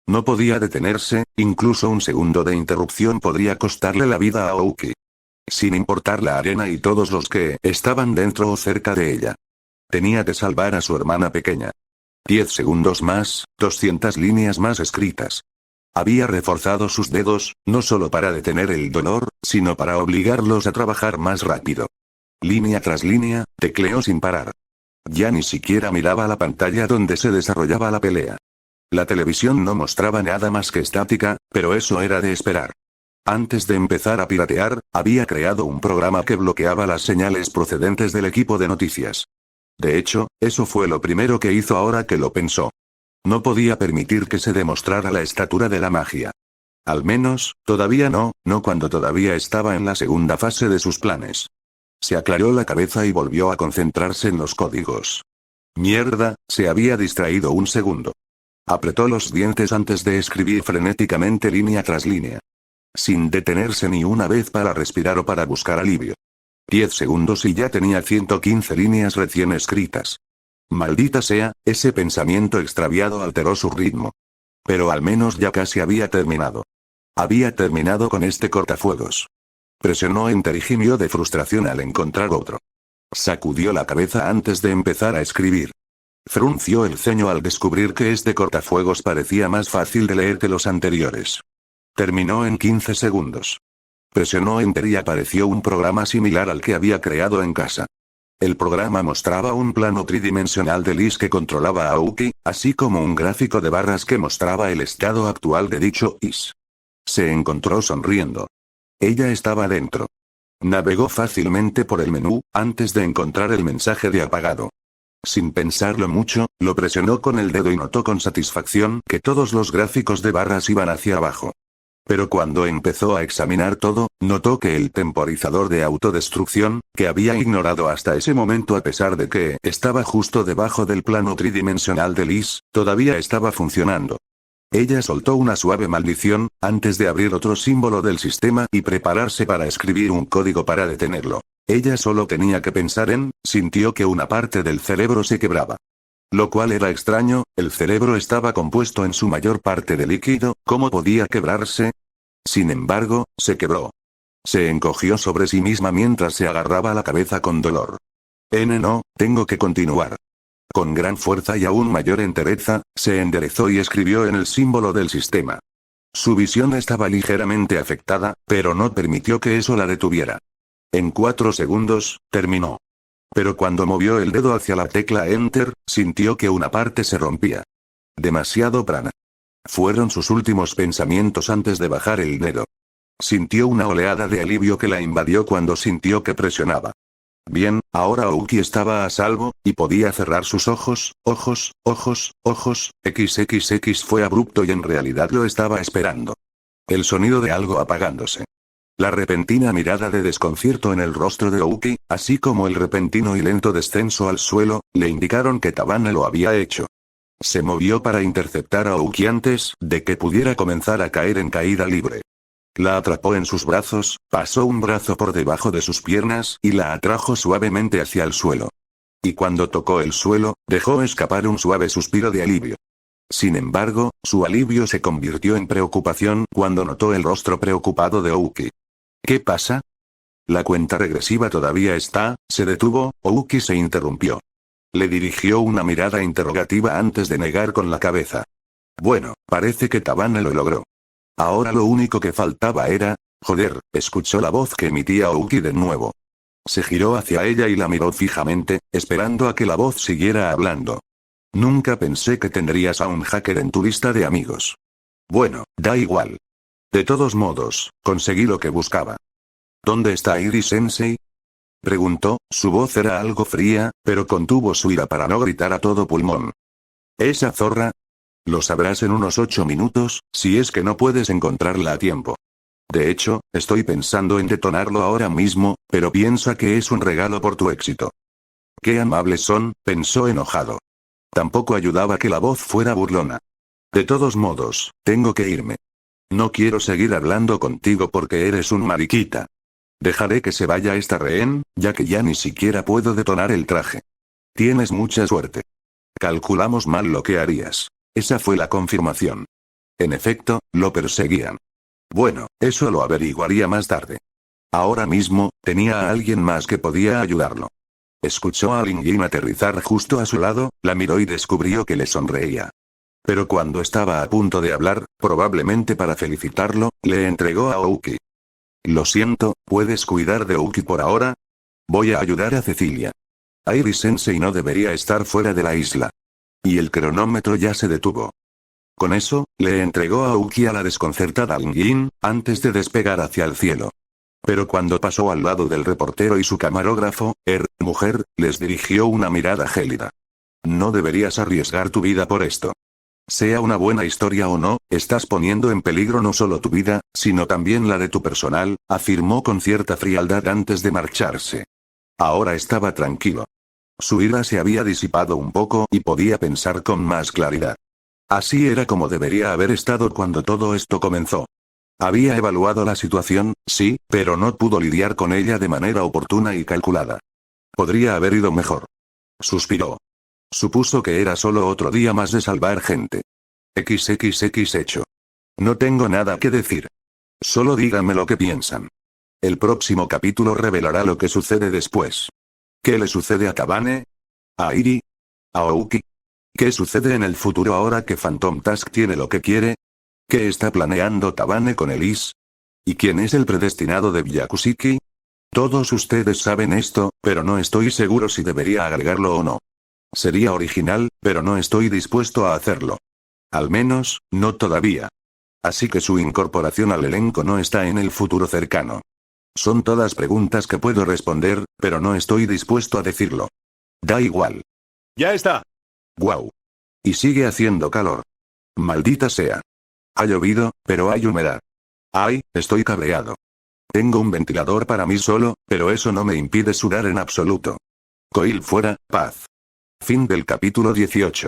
No podía detenerse, incluso un segundo de interrupción podría costarle la vida a Ouki. Sin importar la arena y todos los que estaban dentro o cerca de ella. Tenía que salvar a su hermana pequeña. 10 segundos más, 200 líneas más escritas. Había reforzado sus dedos, no solo para detener el dolor, sino para obligarlos a trabajar más rápido. Línea tras línea, tecleó sin parar. Ya ni siquiera miraba la pantalla donde se desarrollaba la pelea. La televisión no mostraba nada más que estática, pero eso era de esperar. Antes de empezar a piratear, había creado un programa que bloqueaba las señales procedentes del equipo de noticias. De hecho, eso fue lo primero que hizo ahora que lo pensó. No podía permitir que se demostrara la estatura de la magia. Al menos, todavía no cuando todavía estaba en la segunda fase de sus planes. Se aclaró la cabeza y volvió a concentrarse en los códigos. Mierda, se había distraído un segundo. Apretó los dientes antes de escribir frenéticamente línea tras línea. Sin detenerse ni una vez para respirar o para buscar alivio. 10 segundos y ya tenía 115 líneas recién escritas. Maldita sea, ese pensamiento extraviado alteró su ritmo. Pero al menos ya casi había terminado. Había terminado con este cortafuegos. Presionó Enter y gimió de frustración al encontrar otro. Sacudió la cabeza antes de empezar a escribir. Frunció el ceño al descubrir que este cortafuegos parecía más fácil de leer que los anteriores. Terminó en 15 segundos. Presionó Enter y apareció un programa similar al que había creado en casa. El programa mostraba un plano tridimensional de Liz que controlaba a Ouki, así como un gráfico de barras que mostraba el estado actual de dicho Is. Se encontró sonriendo. Ella estaba dentro. Navegó fácilmente por el menú, antes de encontrar el mensaje de apagado. Sin pensarlo mucho, lo presionó con el dedo y notó con satisfacción que todos los gráficos de barras iban hacia abajo. Pero cuando empezó a examinar todo, notó que el temporizador de autodestrucción, que había ignorado hasta ese momento a pesar de que estaba justo debajo del plano tridimensional de Liz, todavía estaba funcionando. Ella soltó una suave maldición, antes de abrir otro símbolo del sistema y prepararse para escribir un código para detenerlo. Ella solo tenía que pensar sintió que una parte del cerebro se quebraba. Lo cual era extraño, el cerebro estaba compuesto en su mayor parte de líquido, ¿cómo podía quebrarse? Sin embargo, se quebró. Se encogió sobre sí misma mientras se agarraba la cabeza con dolor. No, tengo que continuar. Con gran fuerza y aún mayor entereza, se enderezó y escribió en el símbolo del sistema. Su visión estaba ligeramente afectada, pero no permitió que eso la detuviera. En 4 segundos, terminó. Pero cuando movió el dedo hacia la tecla Enter, sintió que una parte se rompía. Demasiado prana. Fueron sus últimos pensamientos antes de bajar el dedo. Sintió una oleada de alivio que la invadió cuando sintió que presionaba. Bien, ahora Aoki estaba a salvo, y podía cerrar sus ojos. XXX fue abrupto y en realidad lo estaba esperando. El sonido de algo apagándose. La repentina mirada de desconcierto en el rostro de Aoki, así como el repentino y lento descenso al suelo, le indicaron que Tabane lo había hecho. Se movió para interceptar a Aoki antes de que pudiera comenzar a caer en caída libre. La atrapó en sus brazos, pasó un brazo por debajo de sus piernas y la atrajo suavemente hacia el suelo. Y cuando tocó el suelo, dejó escapar un suave suspiro de alivio. Sin embargo, su alivio se convirtió en preocupación cuando notó el rostro preocupado de Aoki. ¿Qué pasa? La cuenta regresiva todavía está, se detuvo. Aoki se interrumpió. Le dirigió una mirada interrogativa antes de negar con la cabeza. Bueno, parece que Tabane lo logró. Ahora lo único que faltaba era... Joder, escuchó la voz que emitía Aoki de nuevo. Se giró hacia ella y la miró fijamente, esperando a que la voz siguiera hablando. Nunca pensé que tendrías a un hacker en tu lista de amigos. Bueno, da igual. De todos modos, conseguí lo que buscaba. ¿Dónde está Iris-sensei? Preguntó, su voz era algo fría, pero contuvo su ira para no gritar a todo pulmón. ¿Esa zorra? Lo sabrás en unos 8 minutos, si es que no puedes encontrarla a tiempo. De hecho, estoy pensando en detonarlo ahora mismo, pero piensa que es un regalo por tu éxito. Qué amables son, pensó enojado. Tampoco ayudaba que la voz fuera burlona. De todos modos, tengo que irme. No quiero seguir hablando contigo porque eres un mariquita. Dejaré que se vaya esta rehén, ya que ya ni siquiera puedo detonar el traje. Tienes mucha suerte. Calculamos mal lo que harías. Esa fue la confirmación. En efecto, lo perseguían. Bueno, eso lo averiguaría más tarde. Ahora mismo, tenía a alguien más que podía ayudarlo. Escuchó a Lin Jin aterrizar justo a su lado, la miró y descubrió que le sonreía. Pero cuando estaba a punto de hablar, probablemente para felicitarlo, le entregó a Aoki. Lo siento, ¿puedes cuidar de Aoki por ahora? Voy a ayudar a Cecilia. Iris-sensei no debería estar fuera de la isla. Y el cronómetro ya se detuvo. Con eso, le entregó a Aoki a la desconcertada Lin Jin, antes de despegar hacia el cielo. Pero cuando pasó al lado del reportero y su camarógrafo, mujer, les dirigió una mirada gélida. No deberías arriesgar tu vida por esto. Sea una buena historia o no, estás poniendo en peligro no solo tu vida, sino también la de tu personal, afirmó con cierta frialdad antes de marcharse. Ahora estaba tranquilo. Su ira se había disipado un poco y podía pensar con más claridad. Así era como debería haber estado cuando todo esto comenzó. Había evaluado la situación, sí, pero no pudo lidiar con ella de manera oportuna y calculada. Podría haber ido mejor. Suspiró. Supuso que era solo otro día más de salvar gente. XXX hecho. No tengo nada que decir. Solo díganme lo que piensan. El próximo capítulo revelará lo que sucede después. ¿Qué le sucede a Tabane? ¿A Iri? ¿A Aoki? ¿Qué sucede en el futuro ahora que Phantom Task tiene lo que quiere? ¿Qué está planeando Tabane con Elise? ¿Y quién es el predestinado de Byakushiki? Todos ustedes saben esto, pero no estoy seguro si debería agregarlo o no. Sería original, pero no estoy dispuesto a hacerlo. Al menos, no todavía. Así que su incorporación al elenco no está en el futuro cercano. Son todas preguntas que puedo responder, pero no estoy dispuesto a decirlo. Da igual. ¡Ya está! Guau. Y sigue haciendo calor. Maldita sea. Ha llovido, pero hay humedad. Ay, estoy cabreado. Tengo un ventilador para mí solo, pero eso no me impide sudar en absoluto. Coil fuera, paz. Fin del capítulo 18.